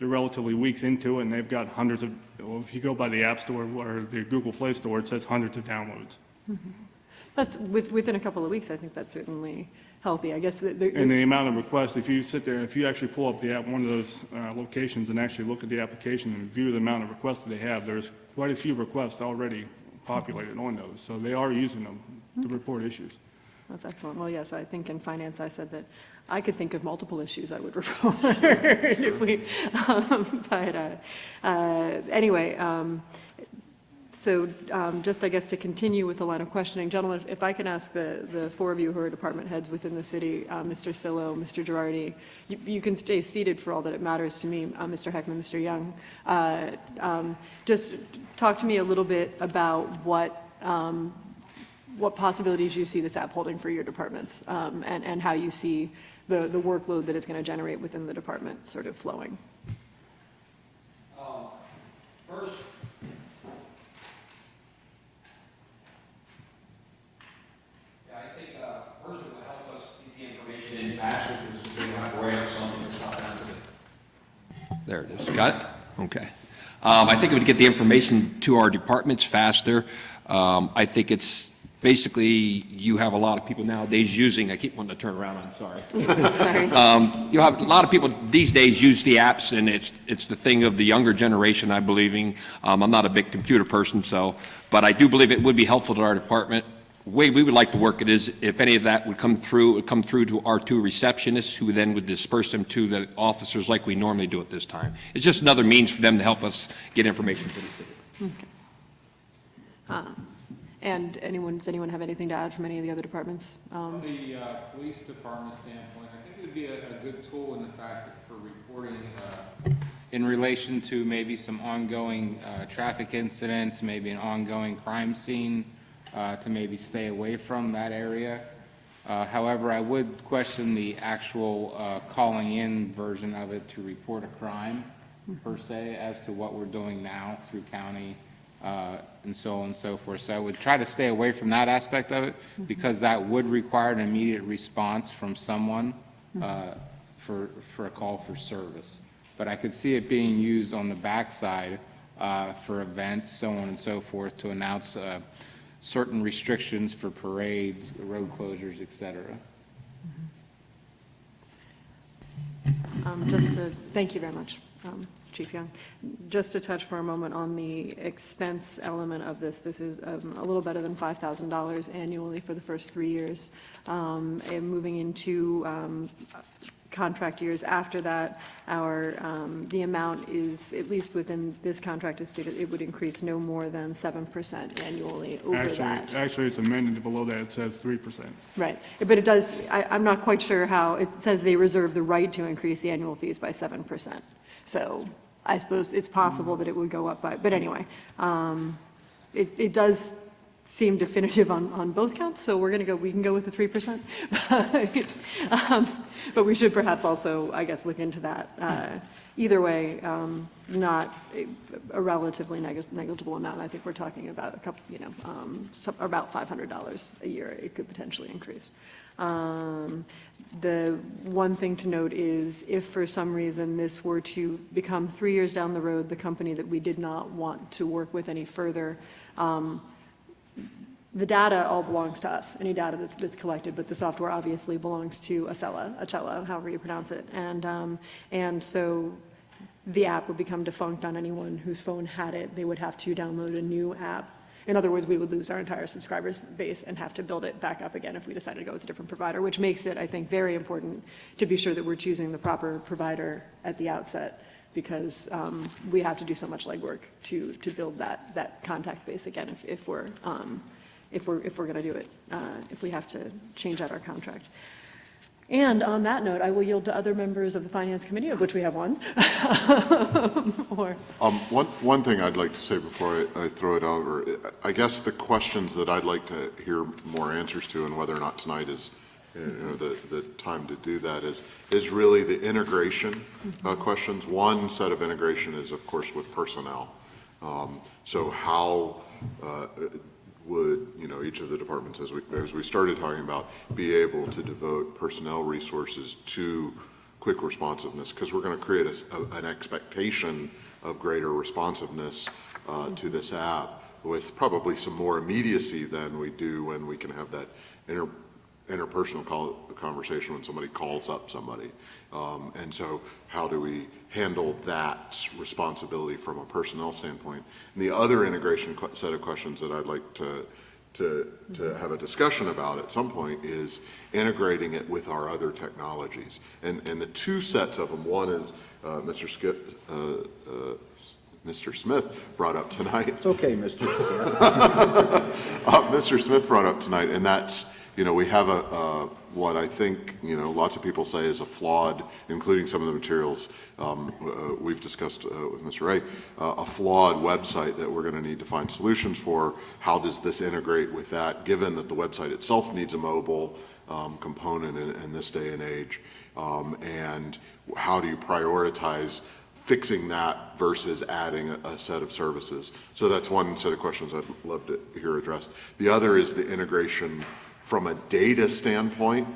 relatively weeks into it, and they've got hundreds of, if you go by the App Store or the Google Play Store, it says hundreds of downloads. That's within a couple of weeks. I think that's certainly healthy. I guess And the amount of requests, if you sit there, if you actually pull up the app, one of those locations and actually look at the application and view the amount of requests that they have, there's quite a few requests already populated on those. So they are using them to report issues. That's excellent. Well, yes, I think in finance I said that I could think of multiple issues I would report if we, anyway, so just, I guess, to continue with the line of questioning, gentlemen, if I can ask the four of you who are department heads within the city, Mr. Sillo, Mr. Girardi, you can stay seated for all that it matters to me, Mr. Heckman, Mr. Young. Just talk to me a little bit about what possibilities you see this app holding for your departments, and how you see the workload that it's going to generate within the department sort of flowing. First, it will help us get the information in faster because we don't have to write up something that's not accurate. There it is. Got it? Okay. I think it would get the information to our departments faster. I think it's basically you have a lot of people nowadays using, I keep wanting to turn around, I'm sorry. Sorry. You have a lot of people these days use the apps, and it's the thing of the younger generation, I believe. I'm not a big computer person, but I do believe it would be helpful to our department. The way we would like to work it is if any of that would come through, it would come through to our two receptionists, who then would disperse them to the officers like we normally do at this time. It's just another means for them to help us get information to the city. Okay. And does anyone have anything to add from any of the other departments? From the police department standpoint, I think it would be a good tool in the fact that for reporting in relation to maybe some ongoing traffic incidents, maybe an ongoing crime scene, to maybe stay away from that area. However, I would question the actual calling in version of it to report a crime, per se, as to what we're doing now through county and so on and so forth. So I would try to stay away from that aspect of it, because that would require an immediate response from someone for a call for service. But I could see it being used on the backside for events, so on and so forth, to announce certain restrictions for parades, road closures, et cetera. Thank you very much, Chief Young. Just to touch for a moment on the expense element of this, this is a little better than $5,000 annually for the first 3 years. And moving into contract years after that, the amount is, at least within this contract is stated, it would increase no more than 7% annually over that. Actually, it's amended below that, it says 3%. Right, but it does, I'm not quite sure how, it says they reserve the right to increase the annual fees by 7%. So I suppose it's possible that it would go up by, but anyway, it does seem definitive on both counts, so we can go with the 3%. But we should perhaps also, I guess, look into that. Either way, not a relatively negligible amount. I think we're talking about a couple, about $500 a year it could potentially increase. The one thing to note is if for some reason this were to become 3 years down the road, the company that we did not want to work with any further, the data all belongs to us, any data that's collected, but the software obviously belongs to Acela, however you pronounce it. And so the app would become defunct on anyone whose phone had it. They would have to download a new app. In other words, we would lose our entire subscribers base and have to build it back up again if we decided to go with a different provider, which makes it, I think, very important to be sure that we're choosing the proper provider at the outset, because we have to do so much legwork to build that contact base again if we're going to do it, if we have to change out our contract. And on that note, I will yield to other members of the Finance Committee, of which we have one. One thing I'd like to say before I throw it over, I guess the questions that I'd like to hear more answers to, and whether or not tonight is the time to do that, is really the integration questions. One set of integration is, of course, with personnel. So how would each of the departments, as we started talking about, be able to devote personnel resources to quick responsiveness? Because we're going to create an expectation of greater responsiveness to this app, with probably some more immediacy than we do when we can have that interpersonal conversation when somebody calls up somebody. And so how do we handle that responsibility from a personnel standpoint? And the other integration set of questions that I'd like to have a discussion about at some point is integrating it with our other technologies. And the two sets of them, one is Mr. Smith brought up tonight. It's okay, Mr. Smith. Mr. Smith brought up tonight, and that's, we have what I think, lots of people say is a flawed, including some of the materials we've discussed with Mr. Ray, a flawed website that we're going to need to find solutions for. How does this integrate with that, given that the website itself needs a mobile component in this day and age? And how do you prioritize fixing that versus adding a set of services? So that's one set of questions I'd love to hear addressed. The other is the integration from a data standpoint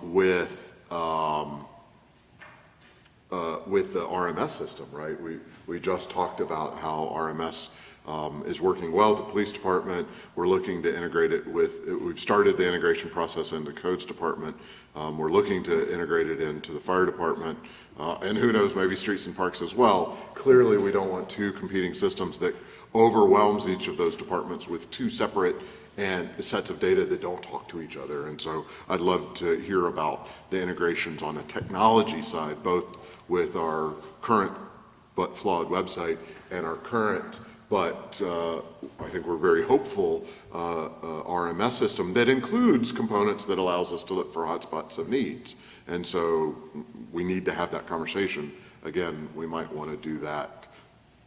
with the RMS system, right? We just talked about how RMS is working well with the police department. We're looking to integrate it we've started the integration process in the codes department. We're looking to integrate it into the fire department, and who knows, maybe streets and parks as well. Clearly, we don't want two competing systems that overwhelms each of those departments with two separate and sets of data that don't talk to each other. And so I'd love to hear about the integrations on the technology side, both with our current but flawed website and our current but I think we're very hopeful RMS system that includes components that allows us to look for hotspots of needs. And so we need to have that conversation. Again, we might want to do that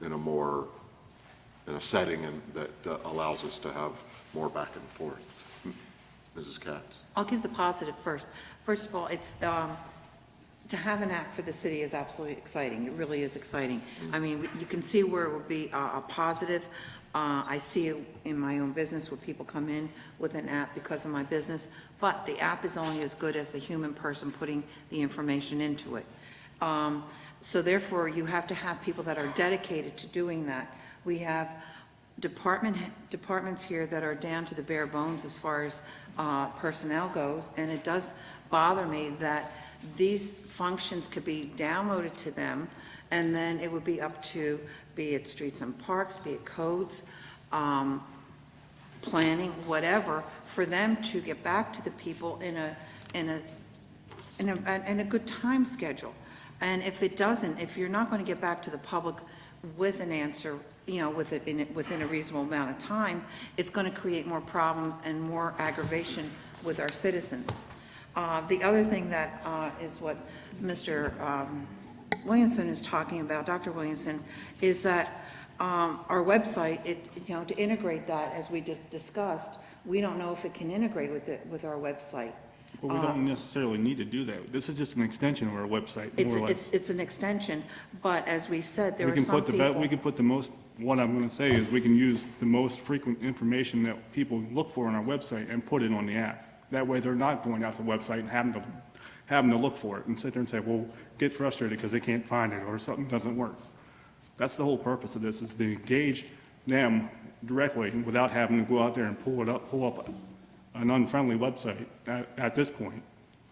in a setting that allows us to have more back and forth. Mrs. Katz. I'll give the positive first. First of all, it's, to have an app for the city is absolutely exciting. It really is exciting. I mean, you can see where it would be a positive. I see it in my own business where people come in with an app because of my business, but the app is only as good as the human person putting the information into it. So therefore, you have to have people that are dedicated to doing that. We have departments here that are down to the bare bones as far as personnel goes, and it does bother me that these functions could be downloaded to them, and then it would be up to, be it streets and parks, be it codes, planning, whatever, for them to get back to the people in a good time schedule. And if it doesn't, if you're not going to get back to the public with an answer, you know, within a reasonable amount of time, it's going to create more problems and more aggravation with our citizens. The other thing that is what Mr. Williamson is talking about, Dr. Williamson, is that our website, you know, to integrate that, as we just discussed, we don't know if it can integrate with our website. Well, we don't necessarily need to do that. This is just an extension of our website, more or less. It's an extension, but as we said, there We are can some put people. we can put the most, what I'm going to say is we can use the most frequent information that people look for on our website and put it on the app. That way they're not going out to the website and having to look for it and sit there and say, well, get frustrated because they can't find it or something doesn't work. That's the whole purpose of this, is to engage them directly without having to go out there and pull up an unfriendly website at this point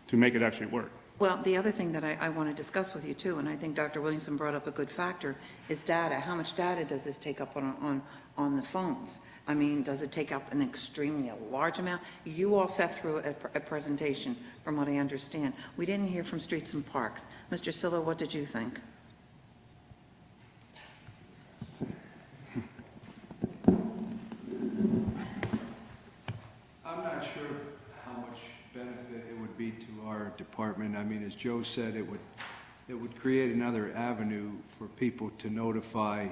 to make it actually work. Well, the other thing that I want to discuss with you too, and I think Dr. Williamson brought up a good factor, is data. How much data does this take up on the phones? I mean, does it take up an extremely large amount? You all sat through a presentation, from what I understand. We didn't hear from Streets and Parks. Mr. Siller, what did you think? I'm not sure how much benefit it would be to our department. I mean, as Joe said, it would create another avenue for people to notify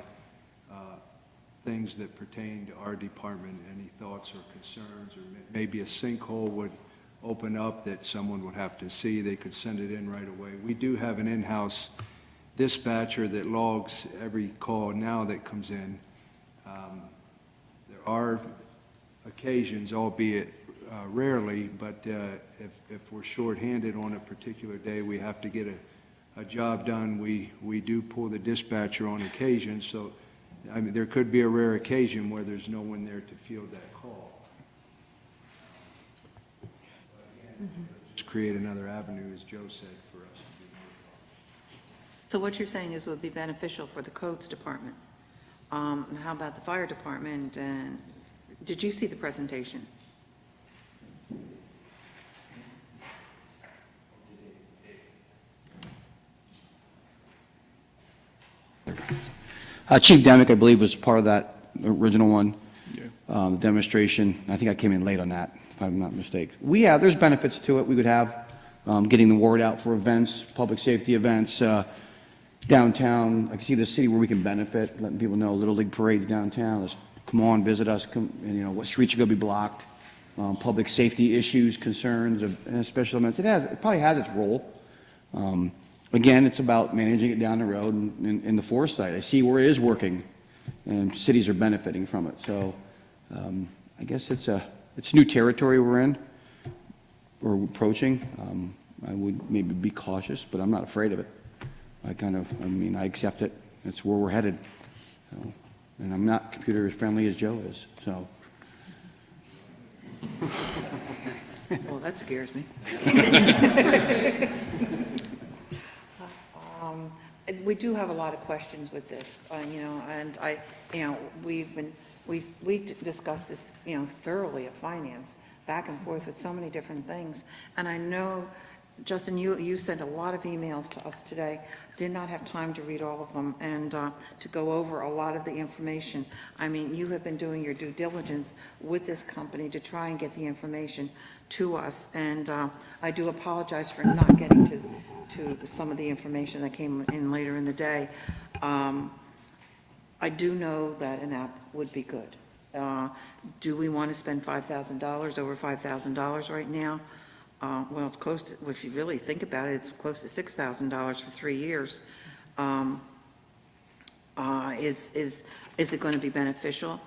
things that pertain to our department, any thoughts or concerns, or maybe a sinkhole would open up that someone would have to see. They could send it in right away. We do have an in-house dispatcher that logs every call now that comes in. There are occasions, albeit rarely, but if we're shorthanded on a particular day, we have to get a job done, we do pull the dispatcher on occasion. So, I mean, there could be a rare occasion where there's no one there to field that call. Just create another avenue, as Joe said, for us to be notified. So what you're saying is would be beneficial for the codes department. How about the fire department? And did you see the presentation? Chief Demick, I believe, was part of that original one, the demonstration. I think I came in late on that, if I'm not mistaken. There's benefits to it. We would have getting the word out for events, public safety events, downtown. I can see the city where we can benefit, letting people know Little League parades downtown. Let's come on, visit us, and, you know, what streets are going to be blocked, public safety issues, concerns, special events. It probably has its role. Again, it's about managing it down the road and the foresight. I see where it is working, and cities are benefiting from it. So I guess it's new territory we're in, or approaching. I would maybe be cautious, but I'm not afraid of it. I accept it. That's where we're headed. So, and I'm not computer as friendly as Joe is, so. Well, that scares me. We do have a lot of questions with this, you know, and we discussed this, you know, thoroughly at finance, back and forth with so many different things. And I know, Justin, you sent a lot of emails to us today. Did not have time to read all of them and to go over a lot of the information. I mean, you have been doing your due diligence with this company to try and get the information to us. And I do apologize for not getting to some of the information that came in later in the day. I do know that an app would be good. Do we want to spend $5,000, over $5,000 right now? Well, it's close to, if you really think about it, it's close to $6,000 for 3 years. Is it going to be beneficial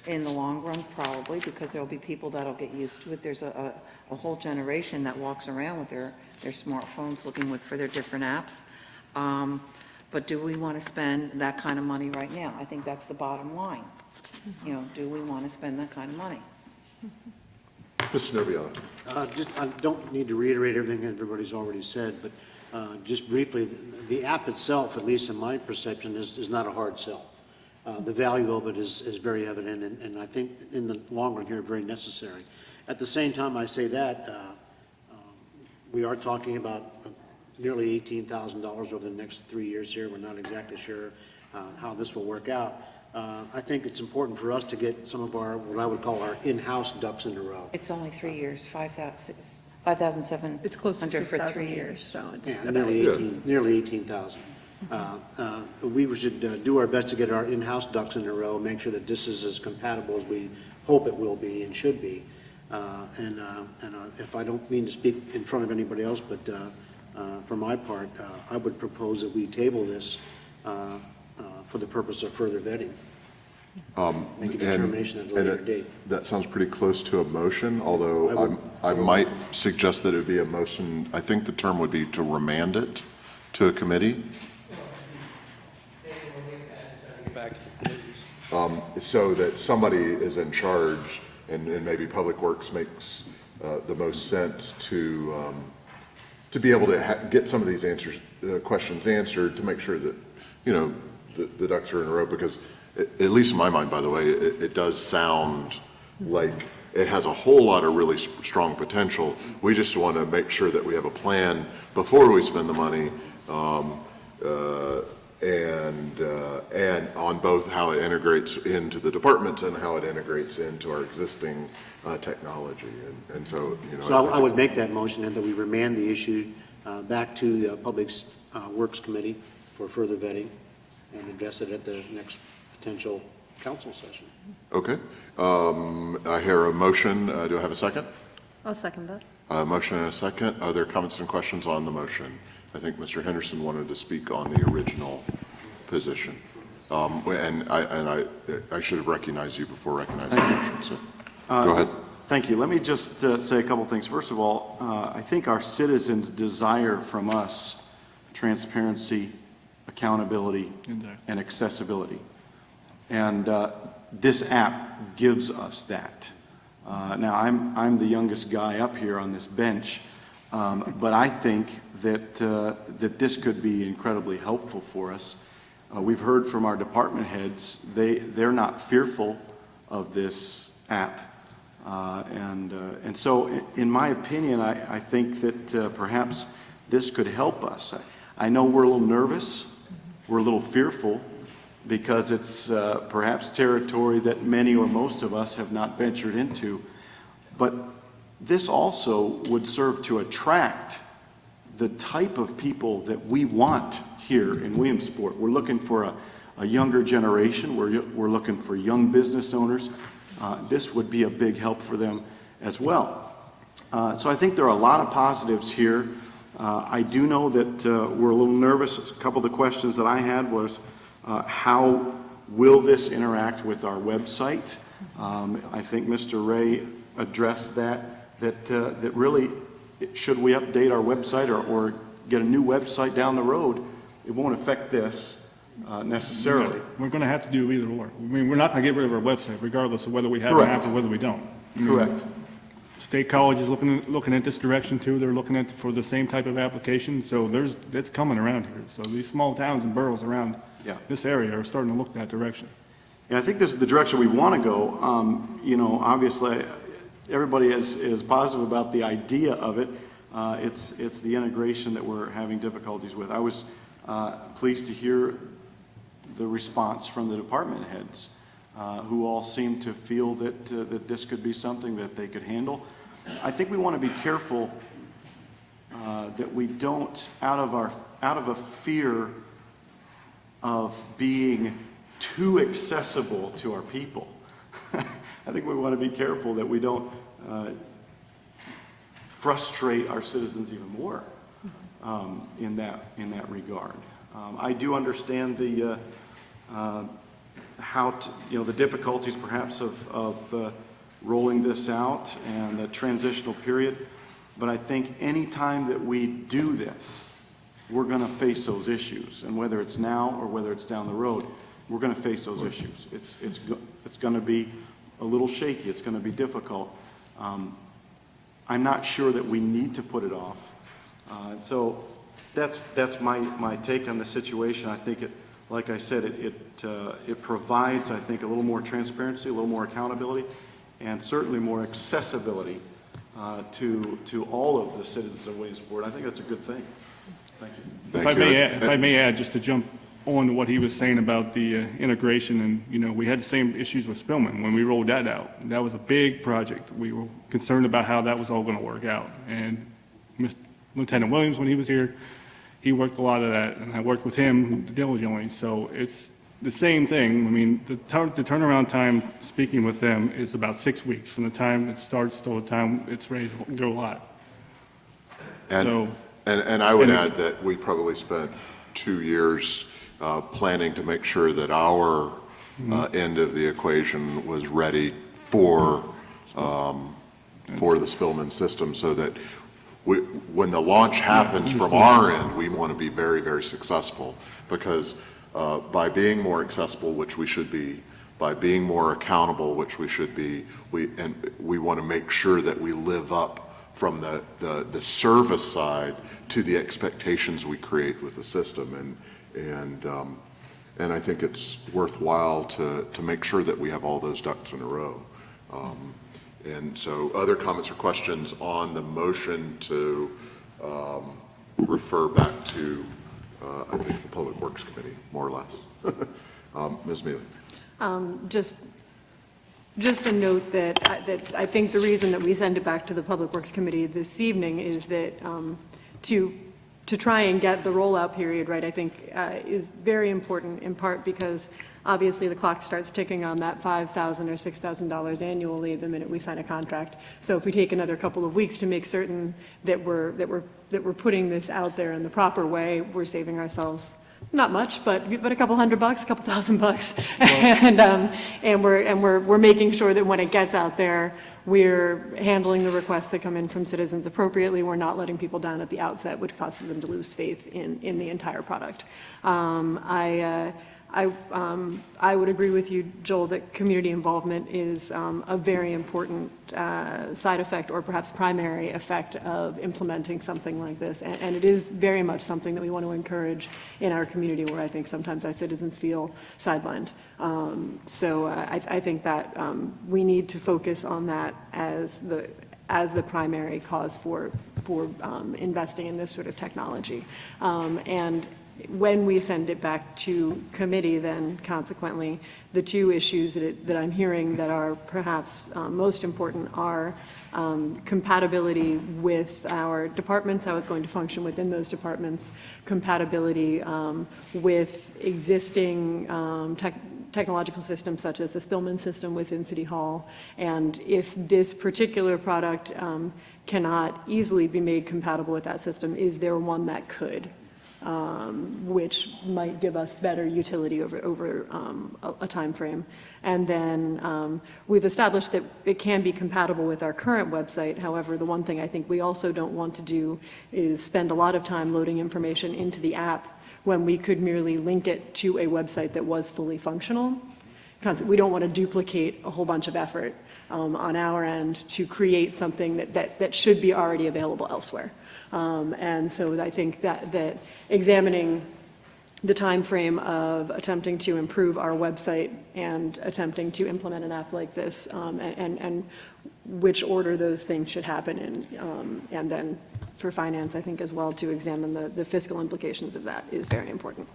in the long run? Probably, because there'll be people that'll get used to it. There's a whole generation that walks around with their smartphones looking for their different apps. But do we want to spend that kind of money right now? I think that's the bottom line. You know, do we want to spend that kind of money? Mr. Noviello. I don't need to reiterate everything everybody's already said, but just briefly, the app itself, at least in my perception, is not a hard sell. The value of it is very evident, and I think in the long run here, very necessary. At the same time, I say that we are talking about nearly $18,000 over the next 3 years here. We're not exactly sure how this will work out. I think it's important for us to get some of our, what I would call our in-house ducks in a row. It's only 3 years, 5,700. It's close to for 6,000 3 a year, years. so it's. Yeah, nearly 18,000. We should do our best to get our in-house ducks in a row, make sure that this is as compatible as we hope it will be and should be. And if I don't mean to speak in front of anybody else, but for my part, I would propose that we table this for the purpose of further vetting. Make a determination at a later date. That sounds pretty close to a motion, although I might suggest that it be a motion. I think the term would be to remand it to a committee. So that somebody is in charge, and maybe Public Works makes the most sense to be able to get some of these questions answered, to make sure that, you know, the ducks are in a row, because at least in my mind, by the way, it does sound like it has a whole lot of really strong potential. We just want to make sure that we have a plan before we spend the money, and on both how it integrates into the departments and how it integrates into our existing technology. And so, you know. So I would make that motion, and that we remand the issue back to the Public Works Committee for further vetting and address it at the next potential council session. Okay. I hear a motion. Do I have a second? I'll second that. A motion and a second. Are there comments and questions on the motion? I think Mr. Henderson wanted to speak on the original position. And I should have recognized you before recognizing the motion, so go ahead. Thank you. Let me just say a couple things. First of all, I think our citizens desire from us transparency, accountability, and accessibility. And this app gives us that. Now, I'm the youngest guy up here on this bench, but I think that this could be incredibly helpful for us. We've heard from our department heads, they're not fearful of this app. And so, in my opinion, I think that perhaps this could help us. I know we're a little nervous, we're a little fearful, because it's perhaps territory that many or most of us have not ventured into. But this also would serve to attract the type of people that we want here in Williamsport. We're looking for a younger generation. We're looking for young business owners. This would be a big help for them as well. So I think there are a lot of positives here. I do know that we're a little nervous. A couple of the questions that I had was, how will this interact with our website? I think Mr. Ray addressed that really, should we update our website or get a new website down the road, it won't affect this necessarily. We're going to have to do either or. I mean, we're not going to get rid of our website regardless of whether we have an app or whether we don't. Correct. State College is looking at this direction too. They're looking for the same type of application. So it's coming around here. So these small towns and boroughs around this area are starting to look that direction. Yeah, I think this is the direction we want to go. You know, obviously, everybody is positive about the idea of it. It's the integration that we're having difficulties with. I was pleased to hear the response from the department heads, who all seem to feel that this could be something that they could handle. I think we want to be careful that we don't, out of a fear of being too accessible to our people, I think we want to be careful that we don't frustrate our citizens even more in that regard. I do understand the the difficulties perhaps of rolling this out and the transitional period, but I think any time that we do this, we're going to face those issues, and whether it's now or whether it's down the road, we're going to face those issues. It's going to be a little shaky. It's going to be difficult. I'm not sure that we need to put it off. So that's my take on the situation. I think like I said, it provides, I think, a little more transparency, a little more accountability, and certainly more accessibility to all of the citizens of Williamsport. I think that's a good thing. Thank you. If I may add, just to jump on to what he was saying about the integration, and we had the same issues with Spillman when we rolled that out. That was a big project. We were concerned about how that was all going to work out. And Lieutenant Williams, when he was here, he worked a lot of that, and I worked with him diligently. So it's the same thing. I mean, the turnaround time, speaking with them, is about 6 weeks from the time it starts till the time it's ready to go live. And I would add that we probably spent 2 years planning to make sure that our end of the equation was ready for the Spillman system, so that when the launch happens from our end, we want to be very, very successful, because by being more accessible, which we should be, by being more accountable, which we should be, we want to make sure that we live up from the service side to the expectations we create with the system. And I think it's worthwhile to make sure that we have all those ducks in a row. And so other comments or questions on the motion to refer back to, I think, the Public Works Committee, more or less. Ms. Mealy. Just a note that I think the reason that we send it back to the Public Works Committee this evening is that to try and get the rollout period right, I think is very important, in part because obviously the clock starts ticking on that $5,000 or $6,000 annually the minute we sign a contract. So if we take another couple of weeks to make certain that we're putting this out there in the proper way, we're saving ourselves not much, but a couple $100, a couple $1,000, and we're making sure that when it gets out there, we're handling the requests that come in from citizens appropriately. We're not letting people down at the outset, which causes them to lose faith in the entire product. I would agree with you, Joel, that community involvement is a very important side effect, or perhaps primary effect, of implementing something like this. And it is very much something that we want to encourage in our community, where I think sometimes our citizens feel sidelined. So I think that we need to focus on that as the primary cause for investing in this sort of technology. And when we send it back to committee, then consequently, the two issues that I'm hearing that are perhaps most important are compatibility with our departments, how it's going to function within those departments, compatibility with existing technological systems such as the Spillman system within City Hall, and if this particular product cannot easily be made compatible with that system, is there one that could? Which might give us better utility over a time frame. And then we've established that it can be compatible with our current website. However, the one thing I think we also don't want to do is spend a lot of time loading information into the app when we could merely link it to a website that was fully functional. We don't want to duplicate a whole bunch of effort on our end to create something that should be already available elsewhere. And so I think that examining the time frame of attempting to improve our website and attempting to implement an app like this, and which order those things should happen in, and then for finance, I think as well, to examine the fiscal implications of that is very important.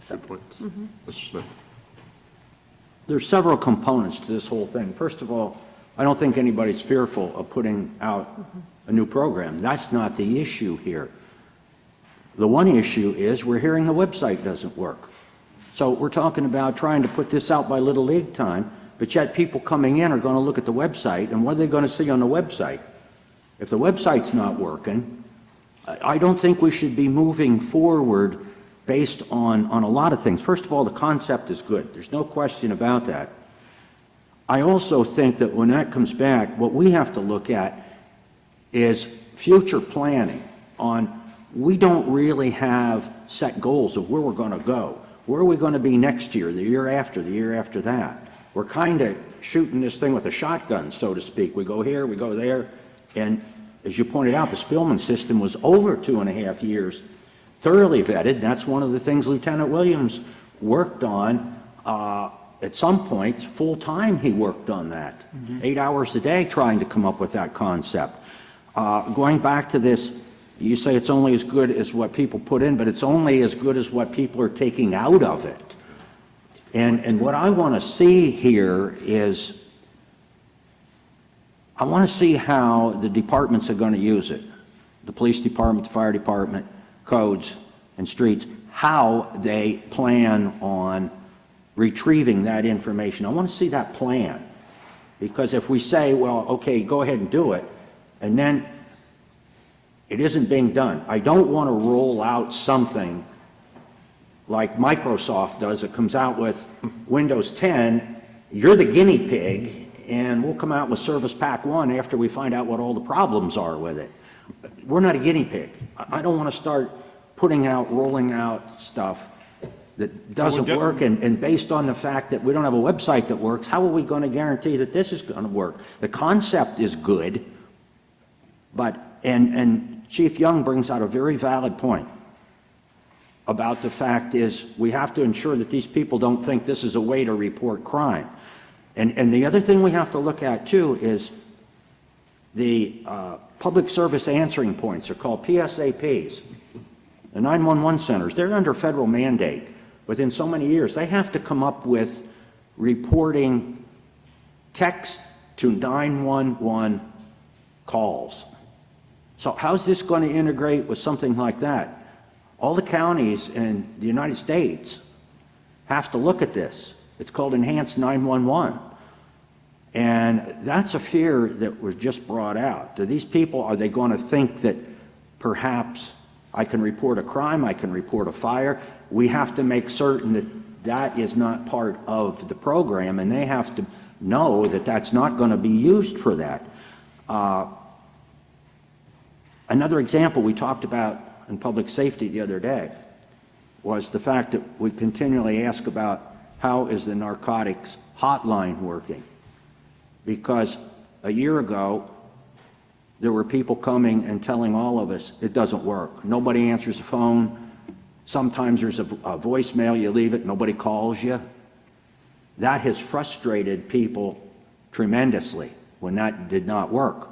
Good points. Mr. Smith. There's several components to this whole thing. First of all, I don't think anybody's fearful of putting out a new program. That's not the issue here. The one issue is we're hearing the website doesn't work. So we're talking about trying to put this out by Little League time. but yet people coming in are going to look at the website, and what are they going to see on the website? If the website's not working, I don't think we should be moving forward based on a lot of things. First of all, the concept is good. There's no question about that. I also think that when that comes back, what we have to look at is future planning on, we don't really have set goals of where we're going to go. Where are we going to be next year, the year after that? We're kind of shooting this thing with a shotgun, so to speak. We go here, we go there, and as you pointed out, the Spillman system was over 2.5 years, thoroughly vetted. That's one of the things Lieutenant Williams worked on. At some point, full-time he worked on that, 8 hours a day trying to come up with that concept. Going back to this, you say it's only as good as what people put in, but it's only as good as what people are taking out of it. And what I want to see here is, I want to see how the departments are going to use it. The police department, the fire department, codes, and streets, how they plan on retrieving that information. I want to see that plan. Because if we say, well, okay, go ahead and do it, and then it isn't being done. I don't want to roll out something like Microsoft does. It comes out with Windows 10, you're the guinea pig, and we'll come out with Service Pack 1 after we find out what all the problems are with it. We're not a guinea pig. I don't want to start rolling out stuff that doesn't work, and based on the fact that we don't have a website that works, how are we going to guarantee that this is going to work? The concept is good, but, and Chief Young brings out a very valid point about the fact is we have to ensure that these people don't think this is a way to report crime. And the other thing we have to look at too is the public service answering points are called PSAPs. The 911 centers, they're under federal mandate. Within so many years, they have to come up with reporting text to 911 calls. So how's this going to integrate with something like that? All the counties in the United States have to look at this. It's called Enhanced 911. And that's a fear that was just brought out. Do these people, are they going to think that perhaps I can report a crime, I can report a fire? We have to make certain that that is not part of the program, and they have to know that that's not going to be used for that. Another example we talked about in public safety the other day was the fact that we continually ask about how is the narcotics hotline working? Because a year ago, there were people coming and telling all of us it doesn't work. Nobody answers the phone. Sometimes there's a voicemail, you leave it, nobody calls you. That has frustrated people tremendously when that did not work.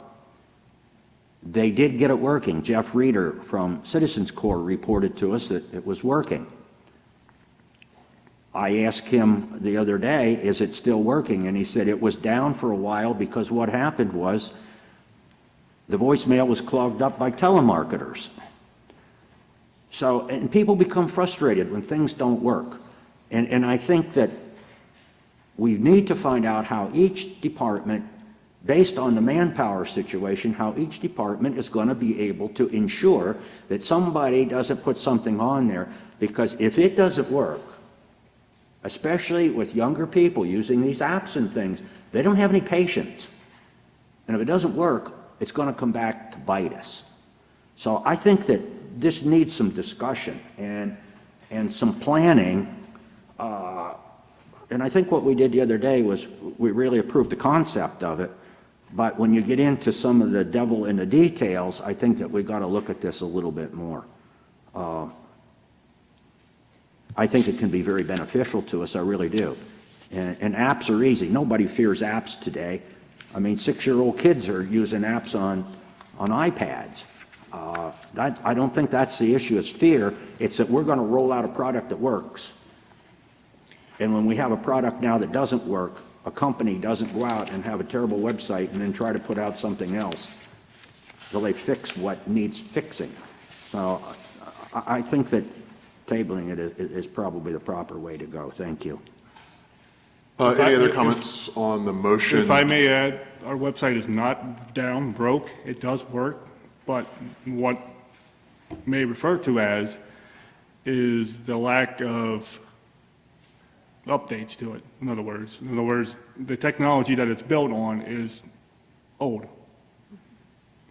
They did get it working. Jeff Reeder from Citizens Corps reported to us that it was working. I asked him the other day, is it still working? And he said it was down for a while because what happened was the voicemail was clogged up by telemarketers. So, and people become frustrated when things don't work. And I think that we need to find out how each department, based on the manpower situation, how each department is going to be able to ensure that somebody doesn't put something on there. Because if it doesn't work, especially with younger people using these apps and things, they don't have any patience. And if it doesn't work, it's going to come back to bite us. So I think that this needs some discussion and some planning. And I think what we did the other day was we really approved the concept of it. But when you get into some of the devil in the details, I think that we got to look at this a little bit more. I think it can be very beneficial to us, I really do. And apps are easy. Nobody fears apps today. I mean, 6-year-old kids are using apps on iPads. I don't think that's the issue, it's fear. It's that we're going to roll out a product that works. And when we have a product now that doesn't work, a company doesn't go out and have a terrible website and then try to put out something else till they fix what needs fixing. So I think that tabling it is probably the proper way to go. Thank you. Any other comments on the motion? If I may add, our website is not down, broke. It does work, but what may refer to as is the lack of updates to it. In other words, the technology that it's built on is old.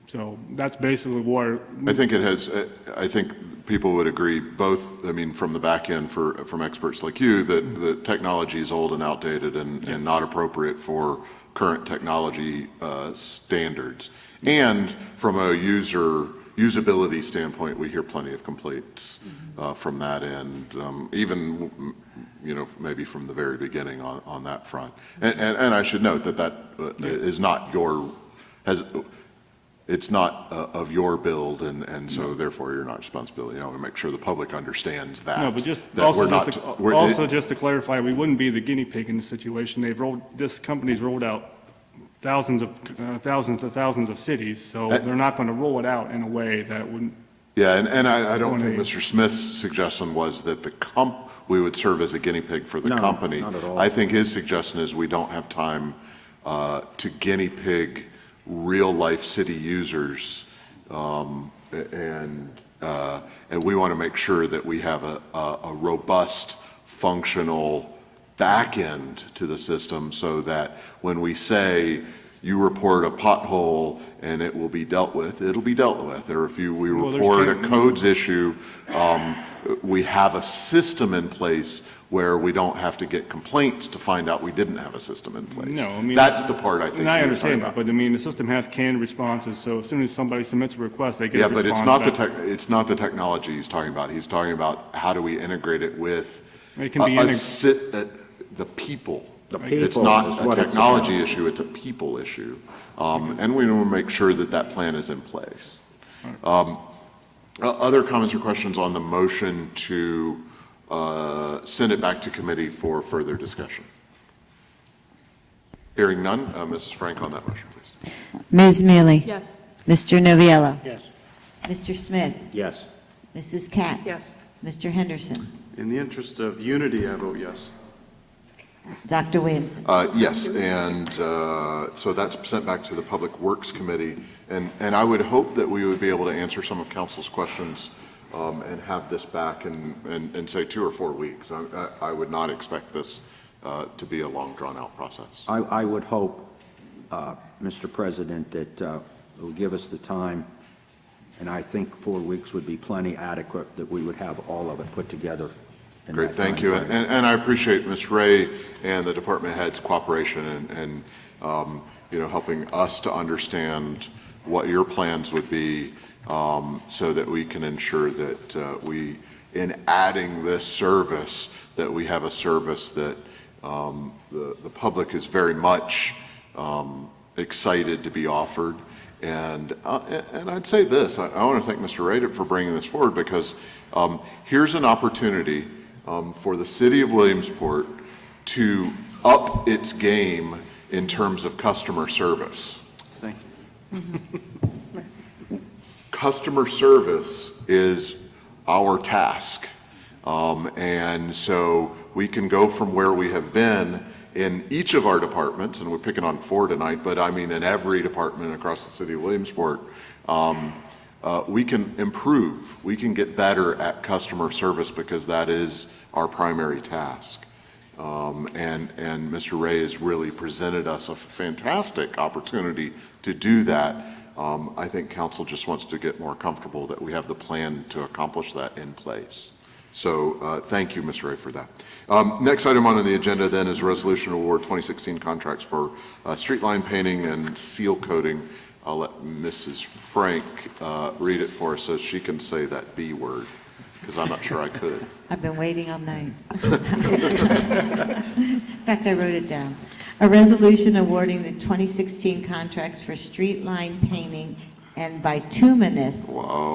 So that's basically where. I think it has, I think people would agree, both, I mean, from the back end from experts like you, that the technology is old and outdated and not appropriate for current technology standards. And from a usability standpoint, we hear plenty of complaints from that end, even, you know, maybe from the very beginning on that front. And I should note that is not it's not of your build, and so therefore you're not responsible. You know, to make sure the public understands that. No, but just that also just to clarify, we wouldn't be the guinea pig in this situation. This company's rolled out thousands of cities, so they're not going to roll it out in a way that wouldn't. Yeah, and I don't think Mr. Smith's suggestion was that we would serve as a guinea pig for the company. Not at all. I think his suggestion is we don't have time to guinea pig real-life city users, and we want to make sure that we have a robust, functional back end to the system so that when we say you report a pothole and it will be dealt with, it'll be dealt with. Or if we report a codes issue, we have a system in place where we don't have to get complaints to find out we didn't have a system in place. No, I mean, that's the part I think. And I understand that, but I mean, the system has canned responses, so as soon as somebody submits a request, they get a response. Yeah, but it's not the technology he's talking about. He's talking about how do we integrate it with it can be the people. is It's not a what it's technology about. issue, it's a people issue. And we want to make sure that plan is in place. Other comments or questions on the motion to send it back to committee for further discussion? Hearing none, Mrs. Frank on that motion, please. Ms. Mealy? Yes. Mr. Noviello? Yes. Mr. Smith? Yes. Mrs. Katz? Yes. Mr. Henderson? In the interest of unity, I vote yes. Dr. Williamson? Yes, and so that's sent back to the Public Works Committee, and I would hope that we would be able to answer some of council's questions and have this back in say 2 or 4 weeks. I would not expect this to be a long, drawn-out process. I would hope, Mr. President, that it will give us the time, and I think 4 weeks would be plenty adequate, that we would have all of it put together. Great, thank you. And I appreciate Ms. Ray and the department head's cooperation and you know, helping us to understand what your plans would be so that we can ensure that we, in adding this service, that we have a service that the public is very much excited to be offered. And I'd say this, I want to thank Mr. Ray for bringing this forward, because here's an opportunity for the city of Williamsport to up its game in terms of customer service. Thank you. Customer service is our task. And so we can go from where we have been in each of our departments, and we're picking on 4 tonight, but I mean in every department across the city of Williamsport, we can improve. We can get better at customer service because that is our primary task. And Mr. Ray has really presented us a fantastic opportunity to do that. I think council just wants to get more comfortable that we have the plan to accomplish that in place. So thank you, Mr. Ray, for that. Next item on the agenda then is resolution award 2016 contracts for street line painting and seal coating. I'll let Mrs. Frank read it for us so she can say that B word, because I'm not sure I could. I've been waiting all night. In fact, I wrote it down. A resolution awarding the 2016 contracts for street line painting and bituminous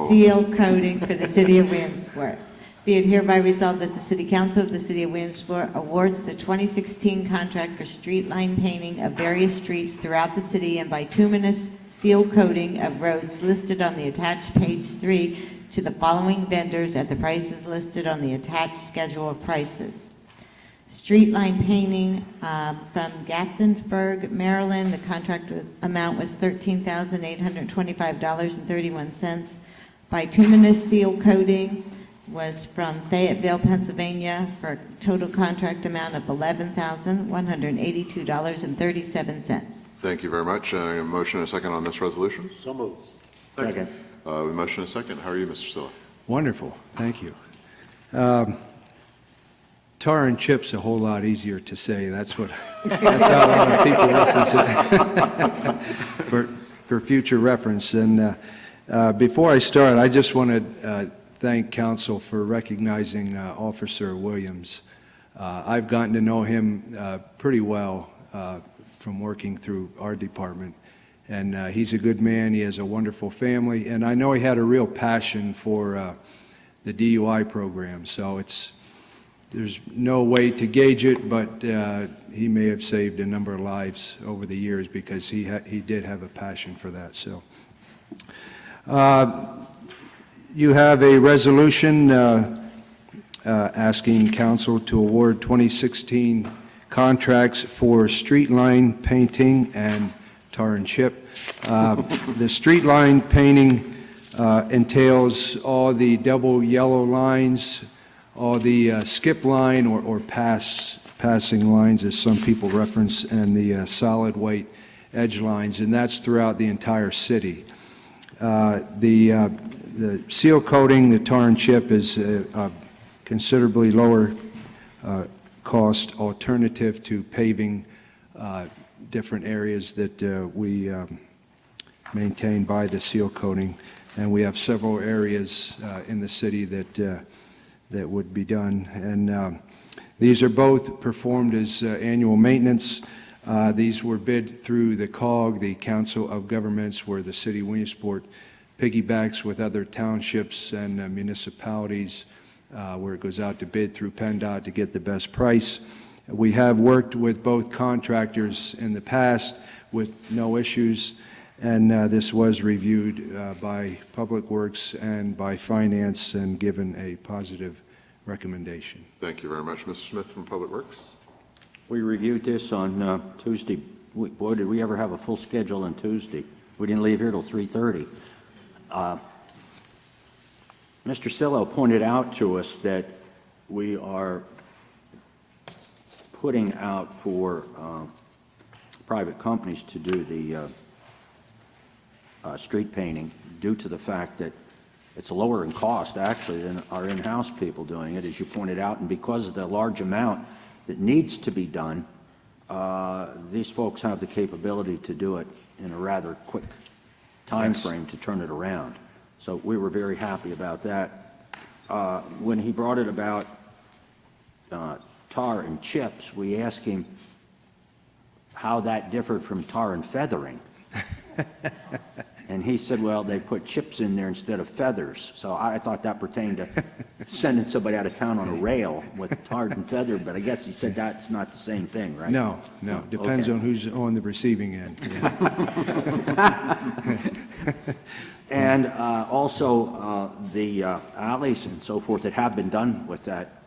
seal coating for the city of Williamsport. Be it hereby resolved that the City Council of the City of Williamsport awards the 2016 contract for street line painting of various streets throughout the city and bituminous seal coating of roads listed on the attached page 3 to the following vendors at the prices listed on the attached schedule of prices. Street line painting from Gaithersburg, Maryland. The contract amount was $13,825.31. Bituminous seal coating was from Fayetteville, Pennsylvania, for a total contract amount of $11,182.37. Thank you very much. A motion and a second on this resolution? So moved. Second. A motion and a second. How are you, Mr. Silla? Wonderful, thank you. Tar and chip's a whole lot easier to say. That's how a lot of people reference it for future reference. And before I start, I just want to thank council for recognizing Officer Williams. I've gotten to know him pretty well from working through our department. And he's a good man. He has a wonderful family. And I know he had a real passion for the DUI program. So there's no way to gauge it, but he may have saved a number of lives over the years because he did have a passion for that. So you have a resolution asking council to award 2016 contracts for street line painting and tar and chip. The street line painting entails all the double yellow lines, all the skip line or passing lines, as some people reference, and the solid white edge lines, and that's throughout the entire city. The seal coating, the tar and chip, is a considerably lower cost alternative to paving different areas that we maintain by the seal coating, and we have several areas in the city that would be done. And these are both performed as annual maintenance. These were bid through the COG, the Council of Governments, where the city of Williamsport piggybacks with other townships and municipalities, where it goes out to bid through PennDOT to get the best price. We have worked with both contractors in the past with no issues, and this was reviewed by Public Works and by Finance and given a positive recommendation. Thank you very much. Mr. Smith from Public Works? We reviewed this on Tuesday. Boy, did we ever have a full schedule on Tuesday. We didn't leave here till 3:30. Mr. Sillo pointed out to us that we are putting out for private companies to do the street painting due to the fact that it's lower in cost, actually, than our in-house people doing it, as you pointed out, and because of the large amount that needs to be done, these folks have the capability to do it in a rather quick time frame to turn it around. So we were very happy about that. When he brought it about tar and chips, we asked him how that differed from tar and feathering. And he said, well, they put chips in there instead of feathers. So I thought that pertained to sending somebody out of town on a rail with tarred and feathered, but I guess he said that's not the same thing, right? No, depends on who's on the receiving end. Yeah. And also the alleys and so forth that have been done with that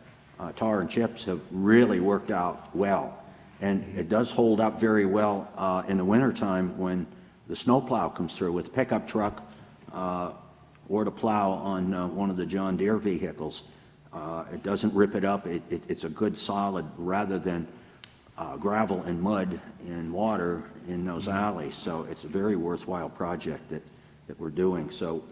tar and chips have really worked out well. And it does hold up very well in the wintertime when the snowplow comes through with a pickup truck or to plow on one of the John Deere vehicles. It doesn't rip it up. It's a good solid rather than gravel and mud and water in those alleys. So it's a very worthwhile project that we're doing. So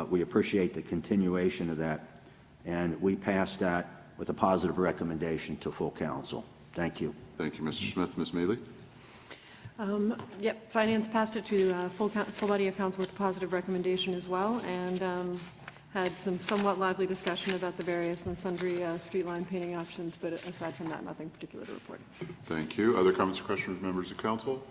we appreciate the continuation of that. And we pass that with a positive recommendation to full council. Thank you. Thank you, Mr. Smith. Ms. Mealy? Yep, Finance passed it to full body of council with a positive recommendation as well, and had some somewhat lively discussion about the various and sundry street line painting options, but aside from that, nothing particular to report. Thank you. Other comments or questions from members of council?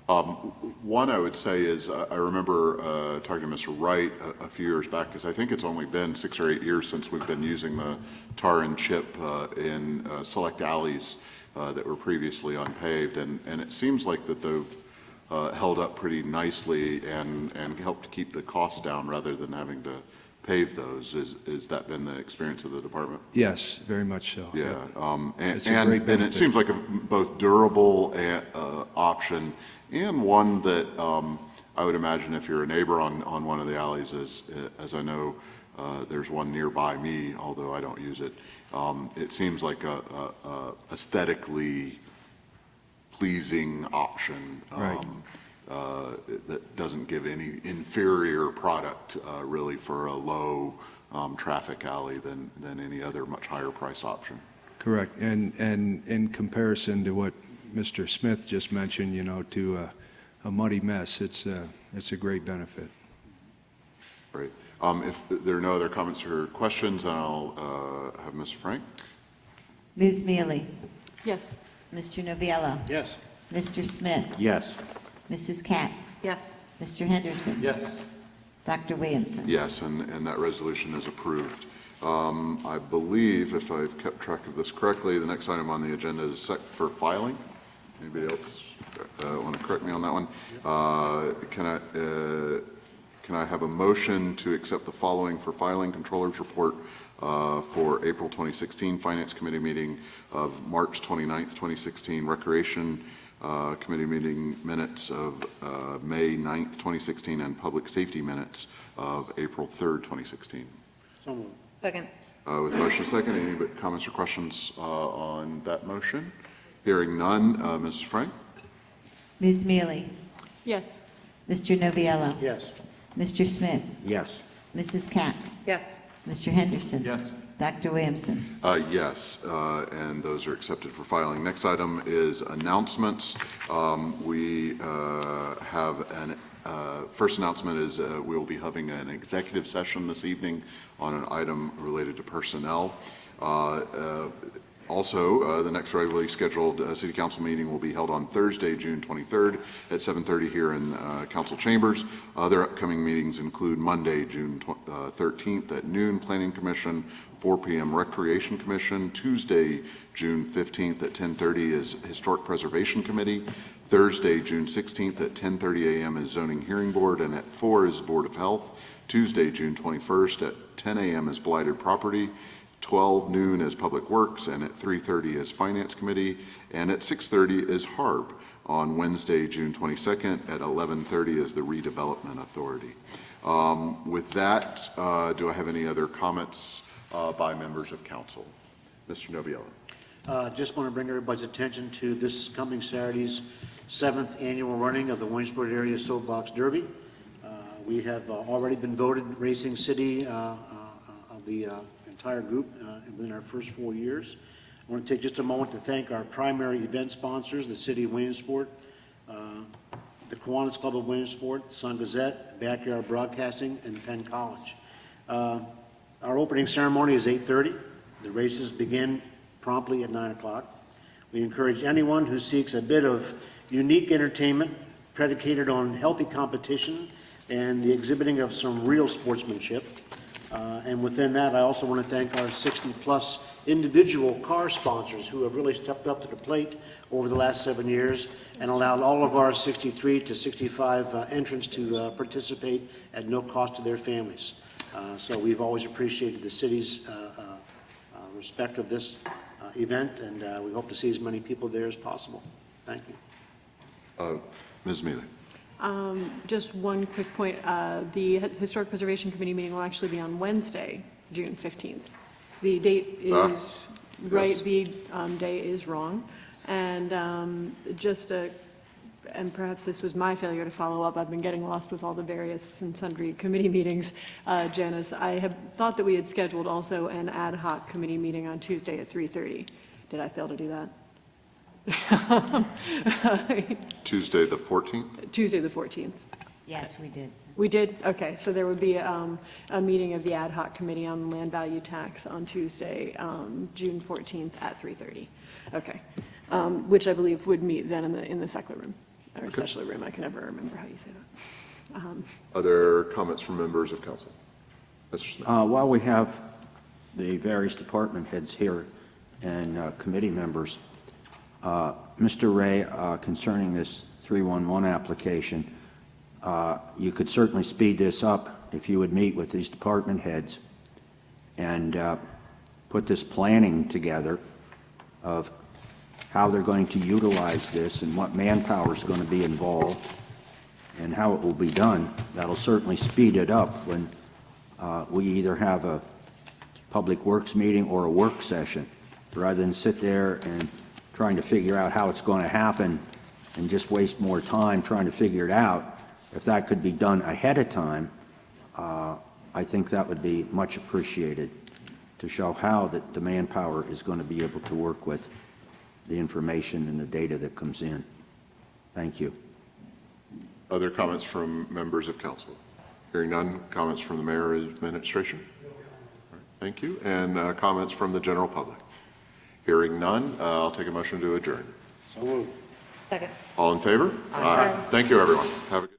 One I would say is I remember talking to Mr. Wright a few years back, because I think it's only been 6 or 8 years since we've been using the tar and chip in select alleys that were previously unpaved, and it seems like that they've held up pretty nicely and helped to keep the costs down rather than having to pave those. Is that been the experience of the department? Yes, very much so. Yeah, It's a great and it benefit. seems like a both durable option and one that I would imagine if you're a neighbor on one of the alleys, as I know there's one nearby me, although I don't use it. It seems like a aesthetically pleasing option. Right. That doesn't give any inferior product really for a low traffic alley than any other much higher price option. Correct. And in comparison to what Mr. Smith just mentioned, you know, to a muddy mess, it's a great benefit. Great. If there are no other comments or questions, I'll have Ms. Frank. Ms. Mealy? Yes. Mr. Noviello? Yes. Mr. Smith? Yes. Mrs. Katz? Yes. Mr. Henderson? Yes. Dr. Williamson? Yes, and that resolution is approved. I believe, if I've kept track of this correctly, the next item on the agenda is set for filing. Anybody else want to correct me on that one? Can I have a motion to accept the following for filing? Controller's report for April 2016, Finance Committee meeting of March 29th, 2016, Recreation Committee meeting minutes of May 9th, 2016, and Public Safety minutes of April 3rd, 2016. So moved. Second. With motion second, any comments or questions on that motion? Hearing none, Mrs. Frank? Ms. Mealy? Yes. Mr. Noviello? Yes. Mr. Smith? Yes. Mrs. Katz? Yes. Mr. Henderson? Yes. Dr. Williamson? Yes, and those are accepted for filing. Next item is announcements. We have an first announcement is we will be having an executive session this evening on an item related to personnel. Also, the next regularly scheduled City Council meeting will be held on Thursday, June 23rd at 7:30 here in Council Chambers. Other upcoming meetings include Monday, June 13th at noon, Planning Commission, 4 p.m. Recreation Commission. Tuesday, June 15th at 10:30 is Historic Preservation Committee. Thursday, June 16th at 10:30 a.m. is Zoning Hearing Board, and at 4 is Board of Health. Tuesday, June 21st at 10 a.m. is Blighted Property. 12 noon is Public Works, and at 3:30 is Finance Committee, and at 6:30 is HARB. On Wednesday, June 22nd at 11:30 is the Redevelopment Authority. With that, do I have any other comments by members of council? Mr. Noviello. Just want to bring everybody's attention to this coming Saturday's 7th annual running of the Williamsport Area Soapbox Derby. We have already been voted Racing City of the entire group within our first 4 years. I want to take just a moment to thank our primary event sponsors, the City of Williamsport, the Kiwanis Club of Williamsport, the Sun Gazette, Backyard Broadcasting, and Penn College. Our opening ceremony is 8:30. The races begin promptly at 9 o'clock. We encourage anyone who seeks a bit of unique entertainment predicated on healthy competition and the exhibiting of some real sportsmanship. And within that, I also want to thank our 60-plus individual car sponsors who have really stepped up to the plate over the last 7 years and allowed all of our 63 to 65 entrants to participate at no cost to their families. So we've always appreciated the city's respect of this event, and we hope to see as many people there as possible. Thank you. Ms. Mealy. Just one quick point. The Historic Preservation Committee meeting will actually be on Wednesday, June 15th. The date is right, yes. the day is wrong. And and perhaps this was my failure to follow up. I've been getting lost with all the various and sundry committee meetings, Janice. I have thought that we had scheduled also an ad hoc committee meeting on Tuesday at 3:30. Did I fail to do that? Tuesday the 14th? Tuesday the 14th. Yes, we did. We did? Okay, so there would be a meeting of the ad hoc committee on land value tax on Tuesday, June 14th at 3:30. Okay, which I believe would meet then in the Seckler room, or Seckler room. I can never remember how you say that. Other comments from members of council? Mr. Smith. While we have the various department heads here and committee members, Mr. Ray, concerning this 311 application, you could certainly speed this up if you would meet with these department heads and put this planning together of how they're going to utilize this and what manpower is going to be involved and how it will be done, that'll certainly speed it up when we either have a public works meeting or a work session, rather than sit there and trying to figure out how it's going to happen and just waste more time trying to figure it out. If that could be done ahead of time, I think that would be much appreciated to show how the manpower is going to be able to work with the information and the data that comes in. Thank you. Other comments from members of council? Hearing none, comments from the mayor or administration? All right, thank you. And comments from the general public? Hearing none, I'll take a motion to adjourn. So moved. Second. All in favor? Aye. Thank you, everyone. Have a good